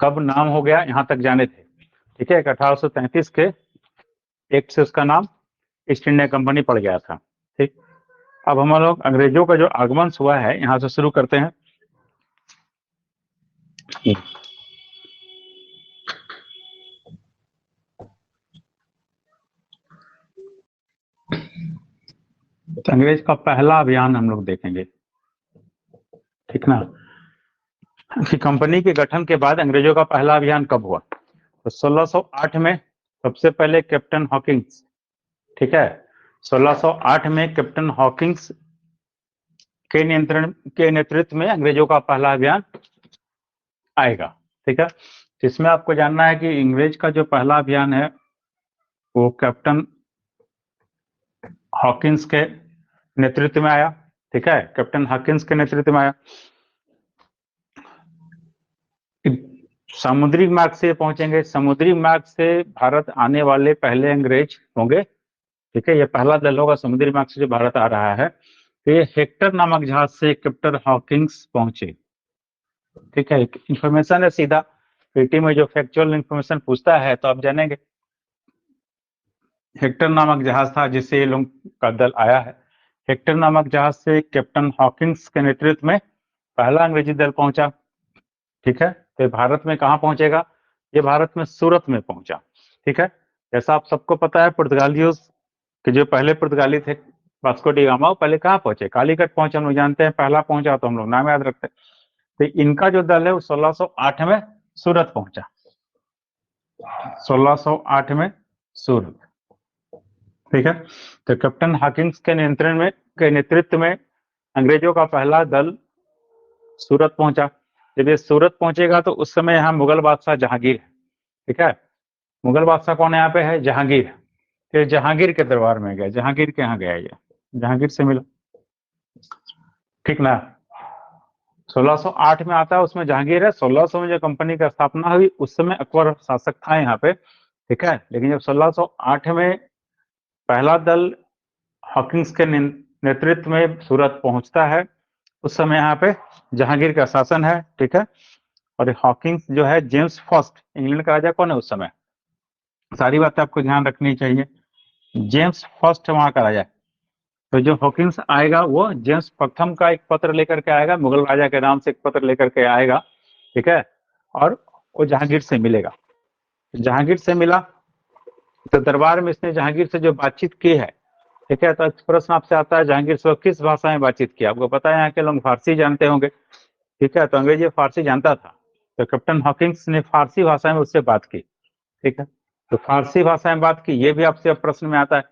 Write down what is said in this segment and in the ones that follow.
कब नाम हो गया यहाँ तक जाने थे। ठीक है, 1833 के एक्ट से उसका नाम ईस्ट इंडिया कंपनी पड़ गया था। ठीक, अब हम लोग अंग्रेजों का जो आगमन हुआ है यहाँ से शुरू करते हैं। तो अंग्रेज का पहला अभियान हम लोग देखेंगे, ठीक ना, कि कंपनी के गठन के बाद अंग्रेजों का पहला अभियान कब हुआ। तो 1608 में सबसे पहले कैप्टन हॉकिंस, ठीक है, 1608 में कैप्टन हॉकिंस के नेतृत्व में अंग्रेजों का पहला अभियान आएगा। ठीक है, इसमें आपको जानना है कि अंग्रेज का जो पहला अभियान है वो कैप्टन हॉकिंस के नेतृत्व में आया। ठीक है, कैप्टन हॉकिंस के नेतृत्व में आया। समुद्री मार्ग से पहुंचेंगे, समुद्री मार्ग से भारत आने वाले पहले अंग्रेज होंगे। ठीक है, ये पहला दल होगा समुद्री मार्ग से जो भारत आ रहा है। तो ये हेक्टर नामक जहाज से कैप्टन हॉकिंस पहुंचे। ठीक है, इंफॉर्मेशन है सीधा, पीटी में जो फैक्चुअल इंफॉर्मेशन पूछता है तो आप जानेंगे। हेक्टर नामक जहाज था जिससे ये लोग का दल आया है। हेक्टर नामक जहाज से कैप्टन हॉकिंस के नेतृत्व में पहला अंग्रेजी दल पहुंचा। ठीक है, तो भारत में कहाँ पहुंचेगा, ये भारत में सूरत में पहुंचा। ठीक है, जैसा आप सबको पता है पुर्तगालियों के जो पहले पुर्तगाली थे वास्को डी गामा, पहले कहाँ पहुंचे, कालीकट पहुंचे, हम लोग जानते हैं, पहला पहुंचा तो हम लोग नाम याद रखते हैं। तो इनका जो दल है वो 1608 में सूरत पहुंचा, 1608 में सूरत। ठीक है, तो कैप्टन हॉकिंस के नेतृत्व में अंग्रेजों का पहला दल सूरत पहुंचा। जब ये सूरत पहुंचेगा तो उस समय यहाँ मुगल बादशाह जहांगीर है। ठीक है, मुगल बादशाह कौन यहाँ पे है, जहांगीर। फिर जहांगीर के दरबार में गया, जहांगीर के यहाँ गया, ये जहांगीर से मिला। ठीक ना, 1608 में आता है, उसमें जहांगीर है। 1600 में जो कंपनी की स्थापना हुई उस समय अकबर शासक था यहाँ पे। ठीक है, लेकिन जब 1608 में पहला दल हॉकिंस के नेतृत्व में सूरत पहुंचता है उस समय यहाँ पे जहांगीर का शासन है। ठीक है, और हॉकिंस जो है जेम्स फर्स्ट, इंग्लैंड का राजा कौन है उस समय, सारी बातें आपको ध्यान रखनी चाहिए। जेम्स फर्स्ट वहां का राजा है। तो जो हॉकिंस आएगा वो जेम्स प्रथम का एक पत्र लेकर के आएगा, मुगल राजा के नाम से एक पत्र लेकर के आएगा। ठीक है, और वो जहांगीर से मिलेगा। जहांगीर से मिला तो दरबार में इसने जहांगीर से जो बातचीत की है, ठीक है, तो प्रश्न आपसे आता है जहांगीर से किस भाषा में बातचीत किया। आपको पता है यहाँ के लोग फारसी जानते होंगे। ठीक है, तो अंग्रेजी फारसी जानता था, तो कैप्टन हॉकिंस ने फारसी भाषा में उससे बात की। ठीक है, तो फारसी भाषा में बात की, ये भी आपसे प्रश्न में आता है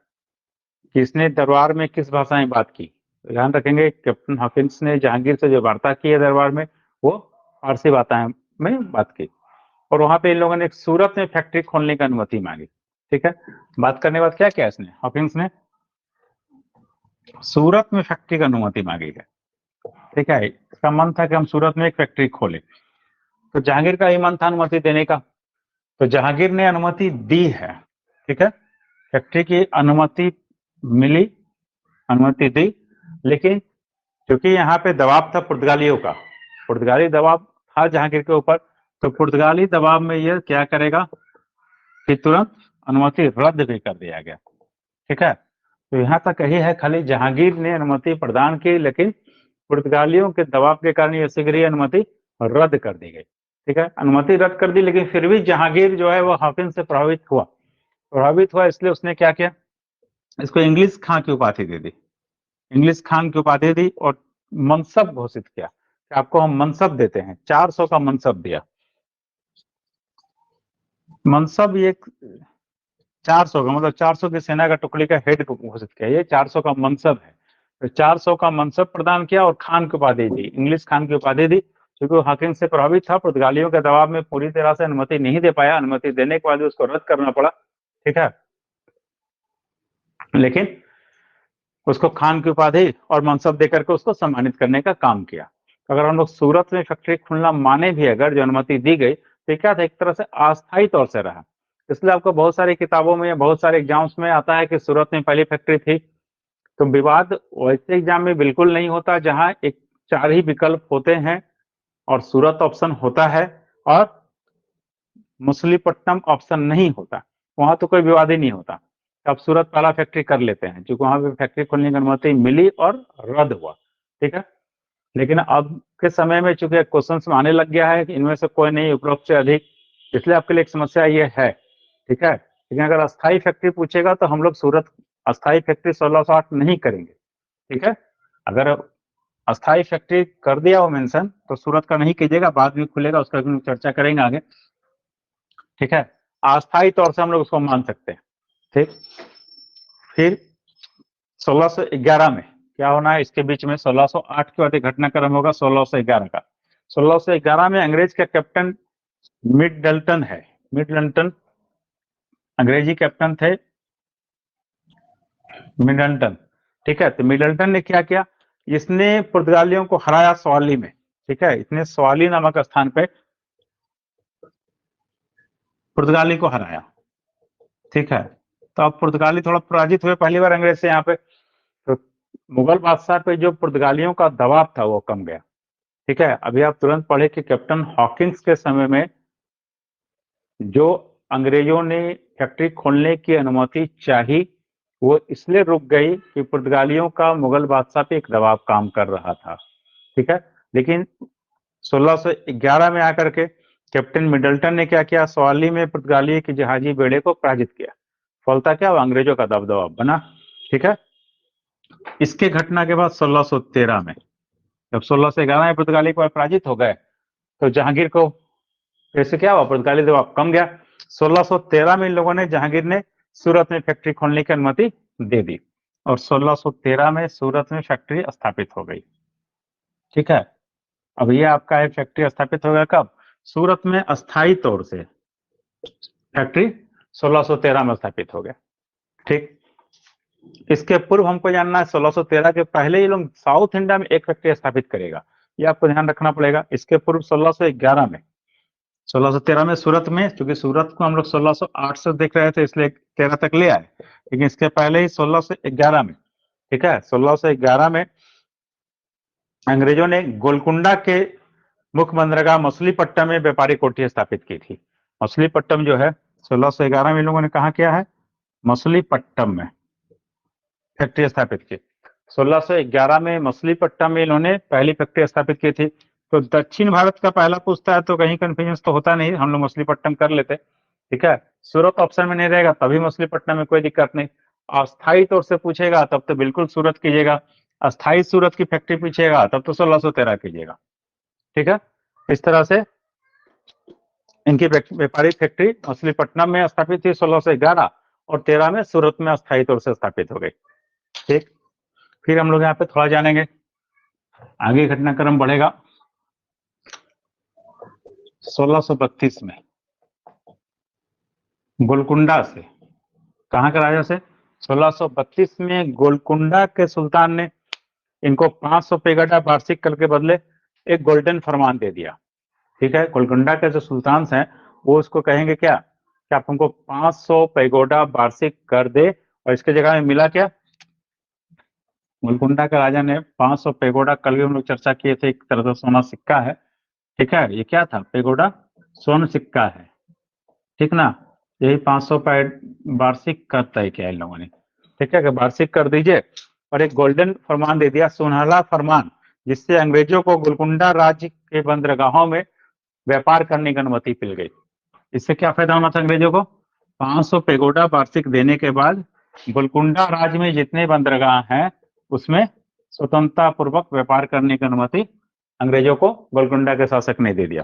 कि इसने दरबार में किस भाषा में बात की। तो ध्यान रखेंगे कैप्टन हॉकिंस ने जहांगीर से जो वार्ता की है दरबार में वो फारसी भाषा में बात की। और वहां पे इन लोगों ने सूरत में फैक्ट्री खोलने की अनुमति मांगी। ठीक है, बात करने के बाद क्या किया इसने, हॉकिंस ने सूरत में फैक्ट्री की अनुमति मांगी है। ठीक है, इसका मन था कि हम सूरत में एक फैक्ट्री खोले। तो जहांगीर का ही मन था अनुमति देने का, तो जहांगीर ने अनुमति दी है। ठीक है, फैक्ट्री की अनुमति मिली, अनुमति दी, लेकिन क्योंकि यहाँ पे दबाव था पुर्तगालियों का, पुर्तगाली दबाव था जहांगीर के ऊपर, तो पुर्तगाली दबाव में यह क्या करेगा कि तुरंत अनुमति रद्द भी कर दिया गया। ठीक है, तो यहाँ तक यही है, खाली जहांगीर ने अनुमति प्रदान की, लेकिन पुर्तगालियों के दबाव के कारण यह शीघ्र ही अनुमति रद्द कर दी गई। ठीक है, अनुमति रद्द कर दी, लेकिन फिर भी जहांगीर जो है वो हॉकिंस से प्रभावित हुआ, इसलिए उसने क्या किया, इसको इंग्लिश खां की उपाधि दे दी, इंग्लिश खान की उपाधि दी और मनसब घोषित किया कि आपको हम मनसब देते हैं। 400 का मनसब दिया, मनसब ये 400 का मतलब 400 की सेना का टुकड़ी का हेड को घोषित किया, ये 400 का मनसब है। तो 400 का मनसब प्रदान किया और खान की उपाधि दी, इंग्लिश खान की उपाधि दी, क्योंकि वो हॉकिंस से प्रभावित था, पुर्तगालियों के दबाव में पूरी तरह से अनुमति नहीं दे पाया, अनुमति देने के बाद उसको रद्द करना पड़ा। ठीक है, लेकिन उसको खान की उपाधि और मनसब देकर के उसको सम्मानित करने का काम किया। अगर हम लोग सूरत में फैक्ट्री खोलना माने भी, अगर जो अनुमति दी गई तो क्या था, एक तरह से अस्थायी तौर से रहा। इसलिए आपको बहुत सारी किताबों में, बहुत सारे एग्जाम्स में आता है कि सूरत में पहली फैक्ट्री थी। तो विवाद वैसे एग्जाम में बिल्कुल नहीं होता जहां एक 4 ही विकल्प होते हैं और सूरत ऑप्शन होता है और मछलीपट्टनम ऑप्शन नहीं होता, वहां तो कोई विवाद ही नहीं होता। अब सूरत पहला फैक्ट्री कर लेते हैं, क्योंकि वहां पे फैक्ट्री खोलने की अनुमति मिली और रद्द हुआ, ठीक है। लेकिन अब के समय में चूंकि क्वेश्चन में आने लग गया है कि इनमें से कोई नहीं उपरोक्त से अधिक, इसलिए आपके लिए एक समस्या ये है, ठीक है। लेकिन अगर अस्थाई फैक्ट्री पूछेगा तो हम लोग सूरत अस्थाई फैक्ट्री 1608 नहीं करेंगे, ठीक है। अगर अस्थाई फैक्ट्री कर दिया हो मेंशन तो सूरत का नहीं कीजिएगा, बाद में खुलेगा, उसका चर्चा करेंगे आगे, ठीक है। अस्थाई तौर से हम लोग उसको मान सकते हैं, ठीक। फिर 1611 में क्या होना है, इसके बीच में 1608 के बाद घटनाक्रम होगा 1611 का। 1611 में अंग्रेज का कैप्टन मिडल्टन है, मिडल्टन अंग्रेजी कैप्टन थे मिडल्टन, ठीक है। तो मिडल्टन ने क्या किया, इसने पुर्तगालियों को हराया सवाली में, ठीक है। इसने सवाली नामक स्थान पे पुर्तगाली को हराया, ठीक है। तो अब पुर्तगाली थोड़ा पराजित हुए पहली बार अंग्रेज से यहाँ पे, तो मुगल बादशाह पे जो पुर्तगालियों का दबाव था वो कम गया, ठीक है। अभी आप तुरंत पढ़े कि कैप्टन हॉकिंस के समय में जो अंग्रेजों ने फैक्ट्री खोलने की अनुमति चाही, वो इसलिए रुक गई कि पुर्तगालियों का मुगल बादशाह पे एक दबाव काम कर रहा था, ठीक है। लेकिन 1611 में आकर के कैप्टन मिडल्टन ने क्या किया, सवाली में पुर्तगाली के जहाजी बेड़े को पराजित किया, फलता क्या, अंग्रेजों का दबदबा बना, ठीक है। इसके घटना के बाद 1613 में जब 1611 में पुर्तगाली को पराजित हो गए तो जहांगीर को ऐसे क्या हुआ, पुर्तगाली दबाव कम गया। 1613 में इन लोगों ने, जहांगीर ने सूरत में फैक्ट्री खोलने की अनुमति दे दी और 1613 में सूरत में फैक्ट्री स्थापित हो गई, ठीक है। अब ये आपका है फैक्ट्री स्थापित हो गया कब, सूरत में अस्थायी तौर से फैक्ट्री 1613 में स्थापित हो गया, ठीक। इसके पूर्व हमको जानना है 1613 के पहले ये लोग साउथ इंडिया में एक फैक्ट्री स्थापित करेगा, ये आपको ध्यान रखना पड़ेगा। इसके पूर्व 1611 में, 1613 में सूरत में, क्योंकि सूरत को हम लोग 1608 से देख रहे थे इसलिए 13 तक ले आए, लेकिन इसके पहले ही 1611 में, ठीक है। 1611 में अंग्रेजों ने गोलकुंडा के मुख्य बंदरगाह मछलीपट्टनम में व्यापारी कोठी स्थापित की थी। मछलीपट्टनम जो है 1611 में लोगों ने कहा किया है, मछलीपट्टनम में फैक्ट्री स्थापित की। 1611 में मछलीपट्टनम में इन्होंने पहली फैक्ट्री स्थापित की थी। तो दक्षिण भारत का पहला पूछता है तो कहीं कंफ्यूजन तो होता नहीं, हम लोग मछलीपट्टनम कर लेते, ठीक है। सूरत ऑप्शन में नहीं रहेगा तभी मछलीपट्टनम में कोई दिक्कत नहीं। अस्थायी तौर से पूछेगा तब तो बिल्कुल सूरत कीजिएगा, अस्थायी सूरत की फैक्ट्री पूछेगा तब तो 1613 कीजिएगा, ठीक है। इस तरह से इनकी व्यापारिक फैक्ट्री मछलीपट्टनम में स्थापित थी 1611 और 13 में सूरत में अस्थायी तौर से स्थापित हो गई, ठीक। फिर हम लोग यहाँ पे थोड़ा जानेंगे, आगे घटनाक्रम बढ़ेगा। 1632 में गोलकुंडा से, कहाँ के राजा से, 1632 में गोलकुंडा के सुल्तान ने इनको 500 पेगोडा वार्षिक कर के बदले एक गोल्डन फरमान दे दिया, ठीक है। गोलकुंडा के जो सुल्तान हैं वो उसको कहेंगे क्या कि आप हमको 500 पेगोडा वार्षिक कर दे, और इसके जगह में मिला क्या, गोलकुंडा के राजा ने 500 पेगोडा, कल भी हम लोग चर्चा किए थे, एक तरह का सोना सिक्का है, ठीक है। ये क्या था, पेगोडा स्वर्ण सिक्का है, ठीक ना। यही 500 वार्षिक कर तय किया इन लोगों ने, ठीक है, कि वार्षिक कर दीजिए। और एक गोल्डन फरमान दे दिया, सुनहला फरमान, जिससे अंग्रेजों को गोलकुंडा राज्य के बंदरगाहों में व्यापार करने की अनुमति मिल गई। इससे क्या फायदा होना था अंग्रेजों को, 500 पेगोडा वार्षिक देने के बाद गोलकुंडा राज्य में जितने बंदरगाह हैं उसमें स्वतंत्रता पूर्वक व्यापार करने की अनुमति अंग्रेजों को गोलकुंडा के शासक ने दे दिया,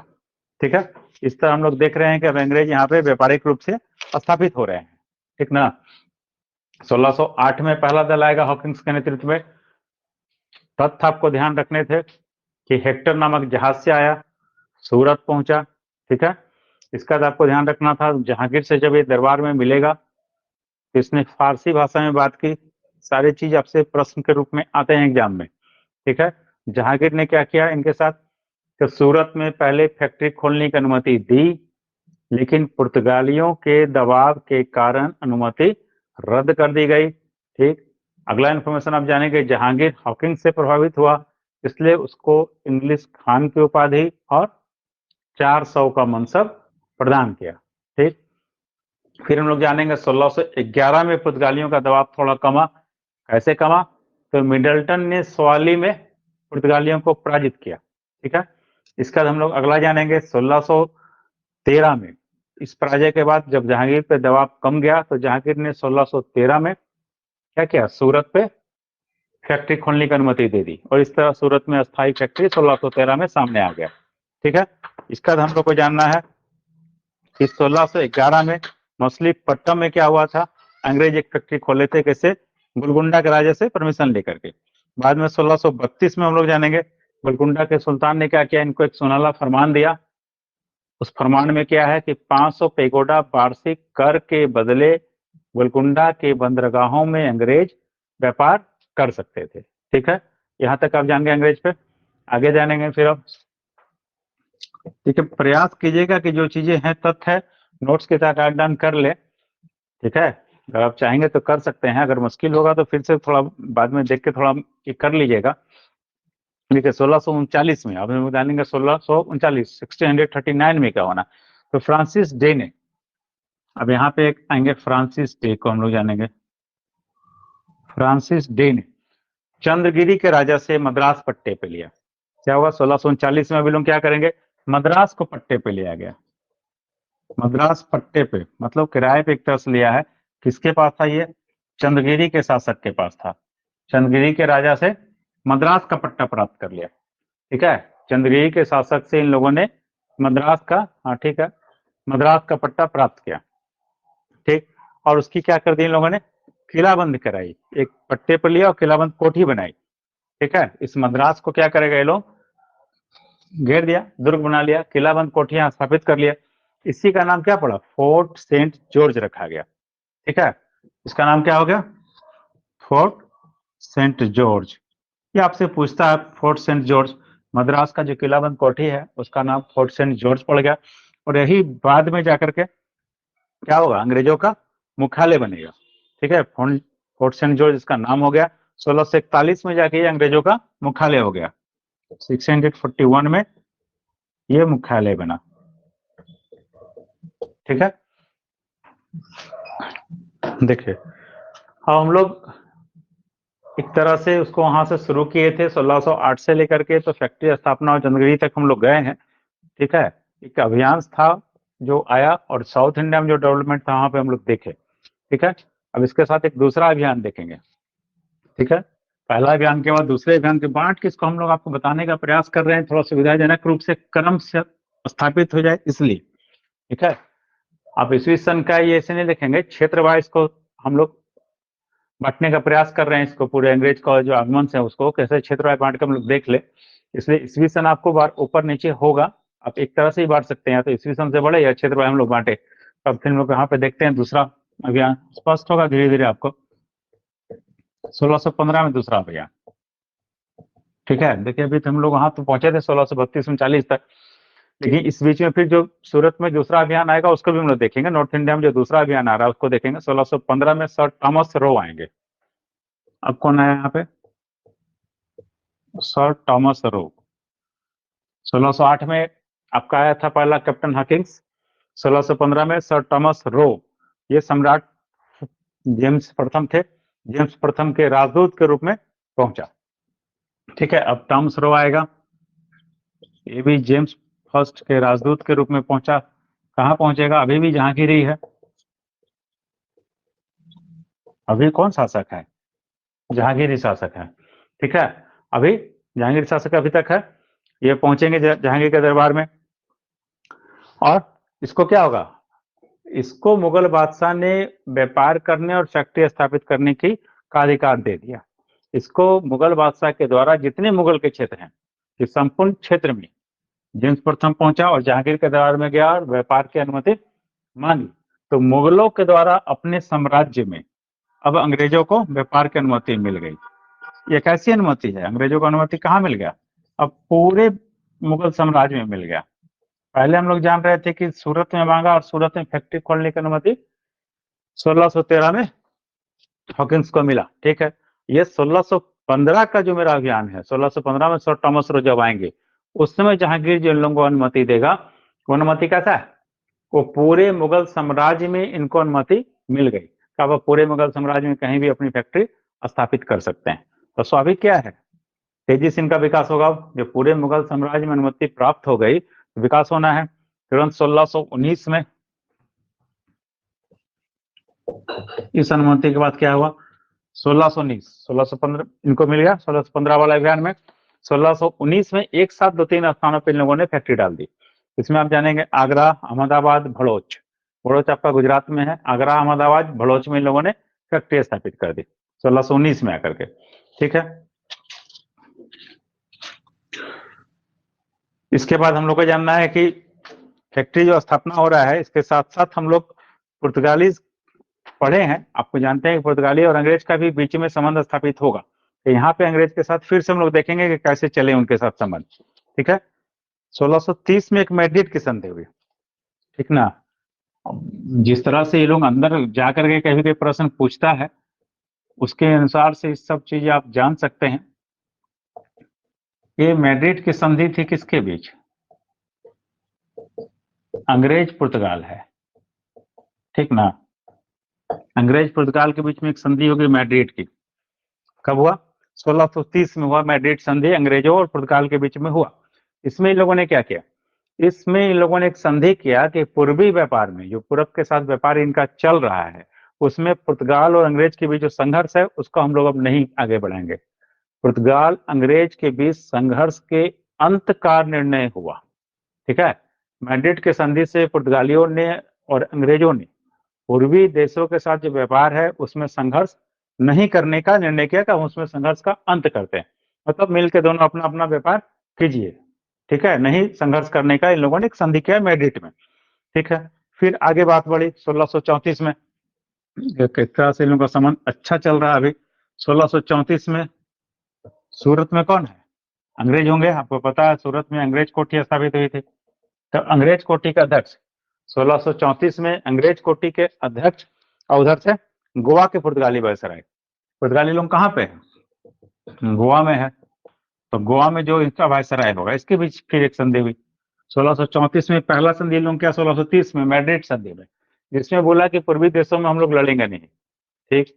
ठीक है। इस तरह हम लोग देख रहे हैं कि अब अंग्रेज यहाँ पे व्यापारिक रूप से स्थापित हो रहे हैं, ठीक ना। 1608 में पहला दल आएगा हॉकिंस के नेतृत्व में। तथ्य आपको ध्यान रखने थे कि हेक्टर नामक जहाज से आया, सूरत पहुंचा, ठीक है। इसका तो आपको ध्यान रखना था, जहांगीर से जब ये दरबार में मिलेगा तो इसने फारसी भाषा में बात की, सारी चीज आपसे प्रश्न के रूप में आते हैं एग्जाम में, ठीक है। जहांगीर ने क्या किया इनके साथ, तो सूरत में पहले फैक्ट्री खोलने की अनुमति दी, लेकिन पुर्तगालियों के दबाव के कारण अनुमति रद्द कर दी गई, ठीक। अगला इंफॉर्मेशन आप जानेंगे, जहांगीर हॉकिंग से प्रभावित हुआ, इसलिए उसको इंग्लिश खान की उपाधि और 400 का मनसब प्रदान किया। ठीक, फिर हम लोग जानेंगे 1611 में पुर्तगालियों का दबाव थोड़ा कमा। कैसे कमा? तो मिडल्टन ने सवाली में पुर्तगालियों को पराजित किया। ठीक है, इसका हम लोग अगला जानेंगे 1613 में। इस पराजय के बाद जब जहांगीर पे दबाव कम गया तो जहांगीर ने 1613 में क्या किया? सूरत पे फैक्ट्री खोलने की अनुमति दे दी और इस तरह सूरत में अस्थायी फैक्ट्री 1613 में सामने आ गया। ठीक है, इसका हम लोग को जानना है कि 1611 में मछलीपट्टनम में क्या हुआ था। अंग्रेज एक फैक्ट्री खोले थे, कैसे? गोलकुंडा के राजा से परमिशन लेकर के। बाद में 1632 में हम लोग जानेंगे गोलकुंडा के सुल्तान ने क्या किया, इनको एक सुनहला फरमान दिया। उस फरमान में क्या है कि 500 पेगोडा वार्षिक कर के बदले गोलकुंडा के बंदरगाहों में अंग्रेज व्यापार कर सकते थे। ठीक है, यहाँ तक आप जान गए अंग्रेज पे। आगे जानेंगे फिर अब। ठीक है, प्रयास कीजिएगा कि जो चीजें हैं तथ्य है नोट्स के साथ ऐड डाउन कर ले। ठीक है, अगर आप चाहेंगे तो कर सकते हैं, अगर मुश्किल होगा तो फिर से थोड़ा बाद में देख के थोड़ा कर लीजिएगा। देखिए 1639 में, अब हम जानेंगे 1639 1639 में क्या होना। तो फ्रांसिस डे ने, अब यहाँ पे एक आएंगे फ्रांसिस डे को हम लोग जानेंगे। फ्रांसिस डे ने चंद्रगिरी के राजा से मद्रास पट्टे पे लिया। क्या हुआ? 1639 में अभी लोग क्या करेंगे? मद्रास को पट्टे पे लिया गया। मद्रास पट्टे पे मतलब किराए पे एक तरह से लिया है। किसके पास था ये? चंद्रगिरी के शासक के पास था। चंद्रगिरी के राजा से मद्रास का पट्टा प्राप्त कर लिया। ठीक है, चंद्रगिरी के शासक से इन लोगों ने मद्रास का, हाँ ठीक है, मद्रास का पट्टा प्राप्त किया। ठीक, और उसकी क्या कर दी इन लोगों ने? किलाबंद कराई। एक पट्टे पर लिया और किलाबंद कोठी बनाई। ठीक है, इस मद्रास को क्या करेगा ये लोग? घेर दिया, दुर्ग बना लिया, किलाबंद कोठियां स्थापित कर लिया। इसी का नाम क्या पड़ा? फोर्ट सेंट जॉर्ज रखा गया। ठीक है, इसका नाम क्या हो गया? Fort Saint George. ये आपसे पूछता है फोर्ट सेंट जॉर्ज, मद्रास का जो किलाबंद कोठी है उसका नाम फोर्ट सेंट जॉर्ज पड़ गया। और यही बाद में जाकर के क्या होगा? अंग्रेजों का मुख्यालय बनेगा। ठीक है, फोर्ट सेंट जॉर्ज इसका नाम हो गया। 1641 में जाके ये अंग्रेजों का मुख्यालय हो गया। 1641 में ये मुख्यालय बना। ठीक है, देखिए अब हम लोग एक तरह से उसको वहां से शुरू किए थे 1608 से लेकर के, तो फैक्ट्री स्थापना और चंद्रगिरी तक हम लोग गए हैं। ठीक है, एक अभियान था जो आया और साउथ इंडिया में जो डेवलपमेंट था वहां पे हम लोग देखे। ठीक है, अब इसके साथ एक दूसरा अभियान देखेंगे। ठीक है, पहला अभियान के बाद दूसरे अभियान के बांट के इसको हम लोग आपको बताने का प्रयास कर रहे हैं, थोड़ा सुविधाजनक रूप से क्रम से स्थापित हो जाए इसलिए। ठीक है, आप ईस्वी सन का ये ऐसे नहीं देखेंगे, क्षेत्र वाइज को हम लोग बांटने का प्रयास कर रहे हैं। इसको पूरे अंग्रेज का जो आगमन है उसको कैसे क्षेत्र वाइज बांट के हम लोग देख ले, इसलिए ईस्वी सन आपको बार ऊपर नीचे होगा। आप एक तरह से ही बांट सकते हैं, तो ईस्वी सन से बढ़े या क्षेत्र वाइज हम लोग बांटे। अब फिर हम लोग यहाँ पे देखते हैं दूसरा अभियान, स्पष्ट होगा धीरे धीरे आपको। 1615 में दूसरा अभियान। ठीक है, देखिए अभी तो हम लोग वहां तो पहुंचे थे 1632-39 तक, लेकिन इस बीच में फिर जो सूरत में दूसरा अभियान आएगा उसको भी हम लोग देखेंगे। नॉर्थ इंडिया में जो दूसरा अभियान आ रहा है उसको देखेंगे। 1615 में सर थॉमस रो आएंगे। अब कौन आया यहाँ पे? Sir Thomas Roe. 1608 में आपका आया था पहला कैप्टन हॉकिंस। 1615 में सर थॉमस रो, ये सम्राट जेम्स प्रथम थे, जेम्स प्रथम के राजदूत के रूप में पहुंचा। ठीक है, अब थॉमस रो आएगा, ये भी जेम्स फर्स्ट के राजदूत के रूप में पहुंचा। कहाँ पहुंचेगा? अभी भी जहांगीर है। अभी कौन शासक है? जहांगीर शासक है। ठीक है, अभी जहांगीर शासक अभी तक है। ये पहुंचेंगे जहांगीर के दरबार में, और इसको क्या होगा? इसको मुगल बादशाह ने व्यापार करने और फैक्ट्री स्थापित करने की का अधिकार दे दिया। इसको मुगल बादशाह के द्वारा जितने मुगल के क्षेत्र हैं, इस संपूर्ण क्षेत्र में जेम्स प्रथम पहुंचा और जहांगीर के दरबार में गया और व्यापार की अनुमति मांगी। तो मुगलों के द्वारा अपने साम्राज्य में अब अंग्रेजों को व्यापार की अनुमति मिल गई। ये कैसी अनुमति है? अंग्रेजों को अनुमति कहाँ मिल गया? अब पूरे मुगल साम्राज्य में मिल गया। पहले हम लोग जान रहे थे कि सूरत में मांगा और सूरत में फैक्ट्री खोलने की अनुमति 1613 में हॉकिंस को मिला। ठीक है, ये 1615 का जो मेरा अभियान है, 1615 में सर थॉमस रो जब आएंगे उस समय जहांगीर जो इन लोगों को अनुमति देगा, वो अनुमति कैसा है? वो पूरे मुगल साम्राज्य में इनको अनुमति मिल गई, क्या वो पूरे मुगल साम्राज्य में कहीं भी अपनी फैक्ट्री स्थापित कर सकते हैं। तो स्वाभाविक क्या है, तेजी से इनका विकास होगा। जब पूरे मुगल साम्राज्य में अनुमति प्राप्त हो गई तो विकास होना है। तुरंत 1619 में इस अनुमति के बाद क्या हुआ, 1619 1615 इनको मिल गया। 1615 वाला अभियान में 1619 में एक साथ 2-3 स्थानों पर इन लोगों ने फैक्ट्री डाल दी। इसमें आप जानेंगे आगरा, अहमदाबाद, भड़ोच। भड़ोच आपका गुजरात में है, आगरा, अहमदाबाद, भड़ोच में इन लोगों ने फैक्ट्री स्थापित कर दी 1619 में आकर के। ठीक है, इसके बाद हम लोग को जानना है कि फैक्ट्री जो स्थापना हो रहा है, इसके साथ साथ हम लोग पुर्तगाली पढ़े हैं, आपको जानते हैं कि पुर्तगाली और अंग्रेज का भी बीच में संबंध स्थापित होगा। तो यहाँ पे अंग्रेज के साथ फिर से हम लोग देखेंगे कि कैसे चले उनके साथ संबंध। ठीक है, 1630 में एक मैड्रिड की संधि हुई, ठीक ना। जिस तरह से ये लोग अंदर जाकर के कभी कोई प्रश्न पूछता है, उसके अनुसार से इस सब चीजें आप जान सकते हैं। ये मैड्रिड की संधि थी किसके बीच, अंग्रेज पुर्तगाल है, ठीक ना। अंग्रेज पुर्तगाल के बीच में एक संधि होगी मैड्रिड की। कब हुआ, 1630 में हुआ मैड्रिड संधि, अंग्रेजों और पुर्तगाल के बीच में हुआ। इसमें इन लोगों ने क्या किया, इसमें इन लोगों ने एक संधि किया कि पूर्वी व्यापार में, जो पूरब के साथ व्यापार इनका चल रहा है, उसमें पुर्तगाल और अंग्रेज के बीच जो संघर्ष है उसको हम लोग अब नहीं आगे बढ़ाएंगे। पुर्तगाल अंग्रेज के बीच संघर्ष के अंत का निर्णय हुआ। ठीक है, मैड्रिड के संधि से पुर्तगालियों ने और अंग्रेजों ने पूर्वी देशों के साथ जो व्यापार है उसमें संघर्ष नहीं करने का निर्णय किया कि हम उसमें संघर्ष का अंत करते हैं, मतलब मिलकर दोनों अपना अपना व्यापार कीजिए। ठीक है, नहीं संघर्ष करने का इन लोगों ने एक संधि किया मैड्रिड में। ठीक है, फिर आगे बात बढ़ी 1634 में, किस तरह से इन लोगों का संबंध अच्छा चल रहा है अभी। 1634 में सूरत में कौन है, अंग्रेज होंगे। आपको पता है सूरत में अंग्रेज कोठी स्थापित हुई थी, तो अंग्रेज कोठी का अध्यक्ष 1634 में अंग्रेज कोठी के अध्यक्ष, और उधर से गोवा के पुर्तगाली वायसराय। पुर्तगाली लोग कहाँ पे है, गोवा में है, तो गोवा में जो इसका वायसराय होगा इसके बीच फिर एक संधि हुई 1634 में। पहला संधि लोग क्या 1630 में मैड्रिड संधि में, जिसमें बोला कि पूर्वी देशों में हम लोग लड़ेंगे नहीं। ठीक,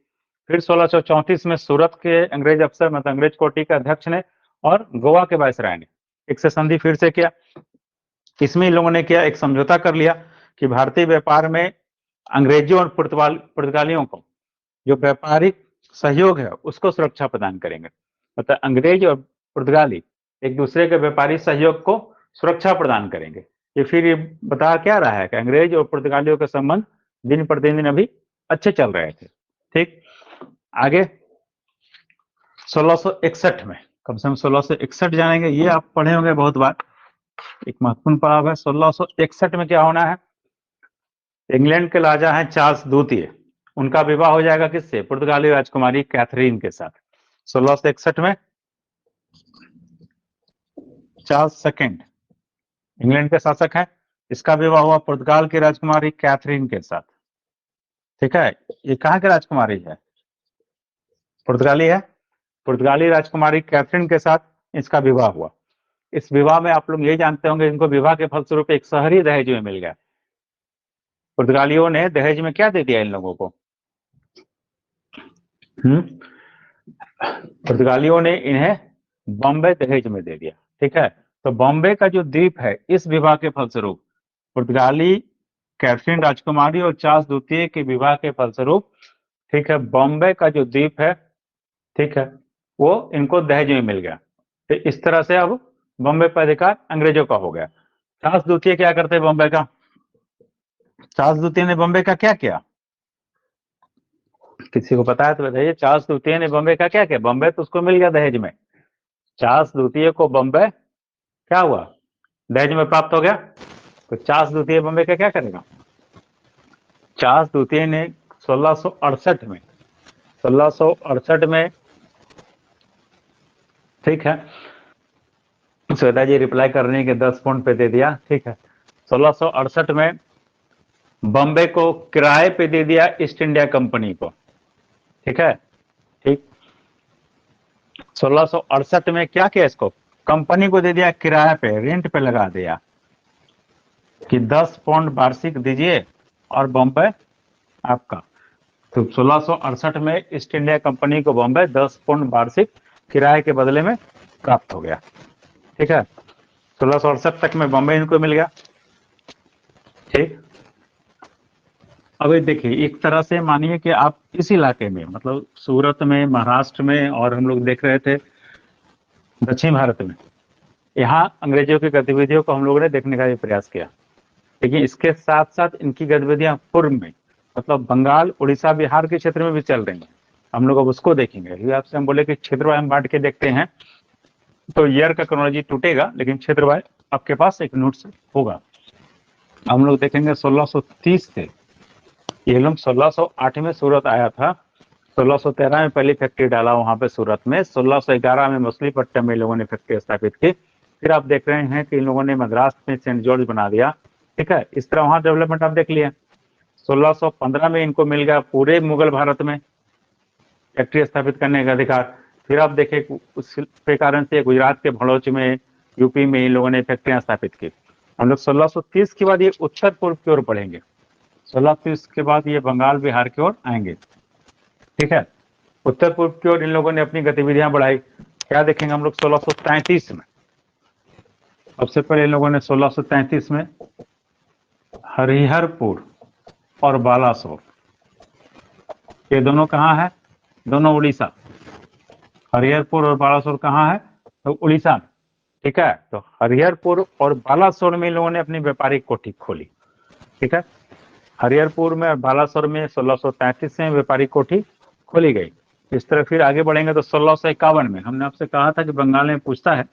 फिर 1634 में सूरत के अंग्रेज अफसर मतलब अंग्रेज कोठी के अध्यक्ष ने और गोवा के वायसराय ने एक से संधि फिर से किया। इसमें इन लोगों ने क्या एक समझौता कर लिया कि भारतीय व्यापार में अंग्रेजों और पुर्तगालियों को जो व्यापारिक सहयोग है उसको सुरक्षा प्रदान करेंगे। मतलब अंग्रेज और पुर्तगाली एक दूसरे के व्यापारिक सहयोग को सुरक्षा प्रदान करेंगे। ये फिर ये बता क्या रहा है कि अंग्रेज और पुर्तगालियों के संबंध दिन प्रतिदिन अभी अच्छे चल रहे थे। ठीक, आगे 1661 में, कम से कम 1661 जानेंगे, ये आप पढ़े होंगे बहुत बार, एक महत्वपूर्ण पड़ाव है। 1661 में क्या होना है, इंग्लैंड के राजा हैं चार्ल्स द्वितीय, उनका विवाह हो जाएगा किससे, पुर्तगाली राजकुमारी कैथरीन के साथ। 1661 में चार्ल्स सेकंड इंग्लैंड के शासक हैं, इसका विवाह हुआ पुर्तगाल की राजकुमारी कैथरीन के साथ। ठीक है, ये कहाँ की राजकुमारी है, पुर्तगाली है, पुर्तगाली राजकुमारी कैथरीन के साथ इसका विवाह हुआ। इस विवाह में आप लोग ये जानते होंगे इनको विवाह के फलस्वरूप एक शहरी दहेज में मिल गया। पुर्तगालियों ने दहेज में क्या दे दिया इन लोगों को, पुर्तगालियों ने इन्हें बॉम्बे दहेज में दे दिया। ठीक है, तो बॉम्बे का जो द्वीप है इस विवाह के फलस्वरूप पुर्तगाली कैथरीन राजकुमारी और चार्ल्स द्वितीय के विवाह के फलस्वरूप, ठीक है, बॉम्बे का जो द्वीप है, ठीक है, वो इनको दहेज में मिल गया। तो इस तरह से अब बॉम्बे पर अधिकार अंग्रेजों का हो गया। चार्ल्स द्वितीय क्या करते हैं बॉम्बे का, चार्ल्स द्वितीय ने बॉम्बे का क्या किया, किसी को पता है तो बताइए। चार्ल्स द्वितीय ने बॉम्बे का क्या किया, बॉम्बे तो उसको मिल गया दहेज में, चार्ल्स द्वितीय को बॉम्बे क्या हुआ, दहेज में प्राप्त हो गया। तो चार्ल्स द्वितीय बॉम्बे का क्या करेगा, चार्ल्स द्वितीय ने 1668 में 1668 में, ठीक है, श्वेता जी रिप्लाई करने के 10 पॉइंट पे दे दिया। ठीक है, 1668 में बॉम्बे को किराए पे दे दिया ईस्ट इंडिया कंपनी को। ठीक है, ठीक, 1668 में क्या किया, इसको कंपनी को दे दिया किराए पे, रेंट पे लगा दिया। कि 10 पाउंड वार्षिक दीजिए और बॉम्बे आपका। तो 1668 में ईस्ट इंडिया कंपनी को बॉम्बे 10 पाउंड वार्षिक किराए के बदले में प्राप्त हो गया। ठीक है, 1668 तक में बॉम्बे इनको मिल गया। ठीक, अभी देखिए एक तरह से मानिए कि आप इस इलाके में, मतलब सूरत में, महाराष्ट्र में, और हम लोग देख रहे थे दक्षिण भारत में, यहाँ अंग्रेजों की गतिविधियों को हम लोगों ने देखने का भी प्रयास किया। लेकिन इसके साथ साथ इनकी गतिविधियां पूर्व में, मतलब बंगाल, उड़ीसा, बिहार के क्षेत्र में भी चल रही हैं। हम लोग अब उसको देखेंगे। ये आपसे हम बोले कि क्षेत्रवार हम बांट के देखते हैं तो ईयर का क्रोनोलॉजी टूटेगा, लेकिन क्षेत्रवार आपके पास एक नोट्स होगा। हम लोग देखेंगे 1630 से, ये लोग 1608 में सूरत आया था, 1613 में पहली फैक्ट्री डाला वहां पे सूरत में, 1611 में मछलीपट्टनम में लोगों ने फैक्ट्री स्थापित की। फिर आप देख रहे हैं कि इन लोगों ने मद्रास में सेंट जॉर्ज बना दिया। ठीक है, इस तरह वहां डेवलपमेंट आप देख लिया। 1615 में इनको मिल गया पूरे मुगल भारत में फैक्ट्री स्थापित करने का अधिकार। फिर आप देखें उसके कारण से गुजरात के भड़ोच में, यूपी में इन लोगों ने फैक्ट्रियां स्थापित की। हम लोग 1630 के बाद ये उत्तर पूर्व की ओर बढ़ेंगे, 1630 के बाद ये बंगाल, बिहार की ओर आएंगे। ठीक है, उत्तर पूर्व की ओर इन लोगों ने अपनी गतिविधियां बढ़ाई। क्या देखेंगे हम लोग 1633 में, सबसे पहले इन लोगों ने 1633 में हरिहरपुर और बालासोर, ये दोनों कहाँ है, दोनों उड़ीसा। हरिहरपुर और बालासोर कहाँ है, तो उड़ीसा। ठीक है, तो हरिहरपुर और बालासोर में इन लोगों ने अपनी व्यापारिक कोठी खोली। ठीक है, हरिहरपुर में और बालासोर में 1633 में व्यापारिक कोठी खोली गई। इस तरह फिर आगे बढ़ेंगे तो 1651 में, हमने आपसे कहा था कि बंगाल में पूछता है,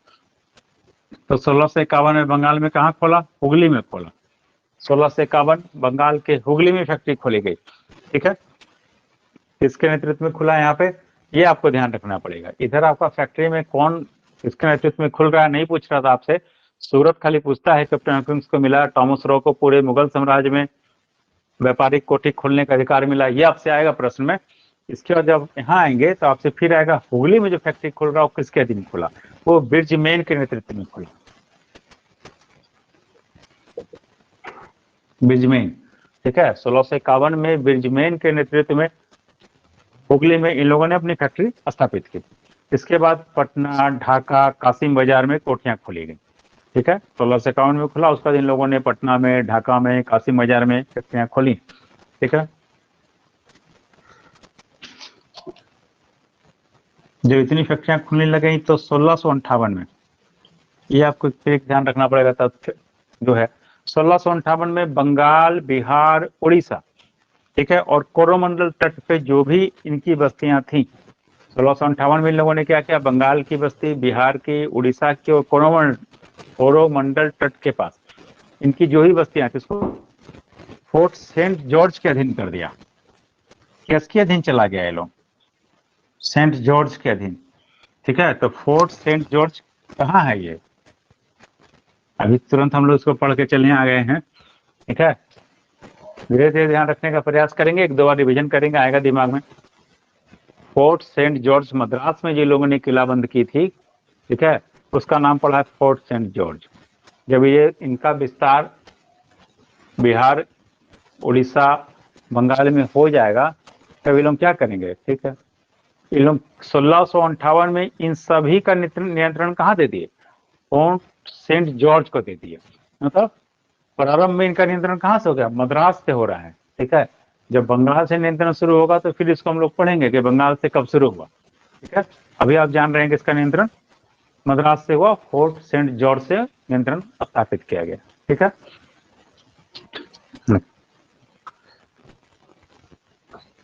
तो 1651 में बंगाल में कहाँ खोला, हुगली में खोला। 1651 बंगाल के हुगली में फैक्ट्री खोली गई। ठीक है, किसके नेतृत्व में खुला यहाँ पे, ये आपको ध्यान रखना पड़ेगा। इधर आपका फैक्ट्री में कौन किसके नेतृत्व में खुल रहा है नहीं पूछ रहा था आपसे, सूरत खाली पूछता है कैप्टन हॉकिंस को मिला, थॉमस रो को पूरे मुगल साम्राज्य में व्यापारिक कोठी खोलने का अधिकार मिला, ये आपसे आएगा प्रश्न में। इसके बाद जब यहाँ आएंगे तो आपसे फिर आएगा हुगली में जो फैक्ट्री खुल रहा है किसके अधीन खुला, वो ब्रिजमैन के नेतृत्व में खुला। ब्रिजमैन, ठीक है, 1651 में ब्रिजमैन के नेतृत्व में हुगली में इन लोगों ने अपनी फैक्ट्री स्थापित की। इसके बाद पटना, ढाका, कासिम बाजार में कोठियां खोली गई। ठीक है, 1651 में खुला, उसका इन लोगों ने पटना में, ढाका में, कासिम बाजार में फैक्ट्रियां खोली। ठीक है, जब इतनी फैक्ट्रियां खुलने लगी तो 1658 में, ये आपको एक ध्यान रखना पड़ेगा तथ्य जो है, 1658 में बंगाल, बिहार, उड़ीसा, ठीक है, और कोरोमंडल तट पे जो भी इनकी बस्तियां थी, 1658 में इन लोगों ने क्या किया, बंगाल की बस्ती, बिहार की, उड़ीसा की और कोरोमंडल तट के पास इनकी जो ही बस्तियां थी उसको फोर्ट सेंट जॉर्ज के अधीन कर दिया। किसके अधीन चला गया ये लोग, सेंट जॉर्ज के अधीन। ठीक है, तो फोर्ट सेंट जॉर्ज कहाँ है ये, अभी तुरंत हम लोग इसको पढ़ के चलने आ गए हैं। ठीक है, धीरे धीरे ध्यान रखने का प्रयास करेंगे, एक दो बार रिविजन करेंगे, आएगा दिमाग में। फोर्ट सेंट जॉर्ज मद्रास में जिन लोगों ने किलाबंद की थी, ठीक है, उसका नाम पड़ा है फोर्ट सेंट जॉर्ज। जब ये इनका विस्तार बिहार, उड़ीसा, बंगाल में हो जाएगा तब ये लोग क्या करेंगे। ठीक है, ये लोग 1658 में इन सभी का नियंत्रण कहाँ दे दिए, फोर्ट सेंट जॉर्ज को दे दिए। मतलब प्रारंभ में इनका नियंत्रण कहाँ से हो गया, मद्रास से हो रहा है। ठीक है, जब बंगाल से नियंत्रण शुरू होगा तो फिर इसको हम लोग पढ़ेंगे कि बंगाल से कब शुरू हुआ। ठीक है, अभी आप जान रहे हैं कि इसका नियंत्रण मद्रास से हुआ, फोर्ट सेंट जॉर्ज से नियंत्रण स्थापित किया गया। ठीक है,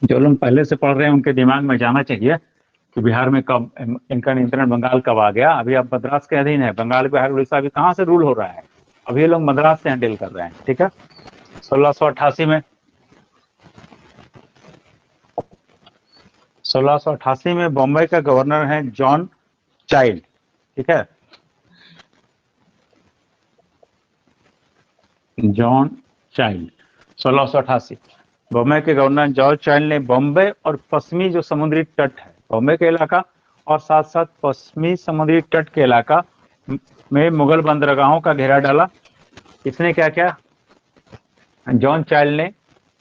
जो लोग पहले से पढ़ रहे हैं उनके दिमाग में जाना चाहिए कि बिहार में कब इनका नियंत्रण बंगाल कब आ गया। अभी आप मद्रास के अधीन है, बंगाल, बिहार, उड़ीसा अभी कहाँ से रूल हो रहा है, अभी ये लोग मद्रास से हैंडल कर रहे हैं। ठीक है, 1688 में 1688 में बॉम्बे का गवर्नर है जॉन चाइल्ड। ठीक है, जॉन चाइल्ड 1688, बॉम्बे के गवर्नर जॉर्ज चाइल्ड ने बॉम्बे और पश्चिमी जो समुद्री तट है, बॉम्बे के इलाका और साथ साथ पश्चिमी समुद्री तट के इलाका में मुगल बंदरगाहों का घेरा डाला। इसने क्या किया, जॉन चाइल्ड ने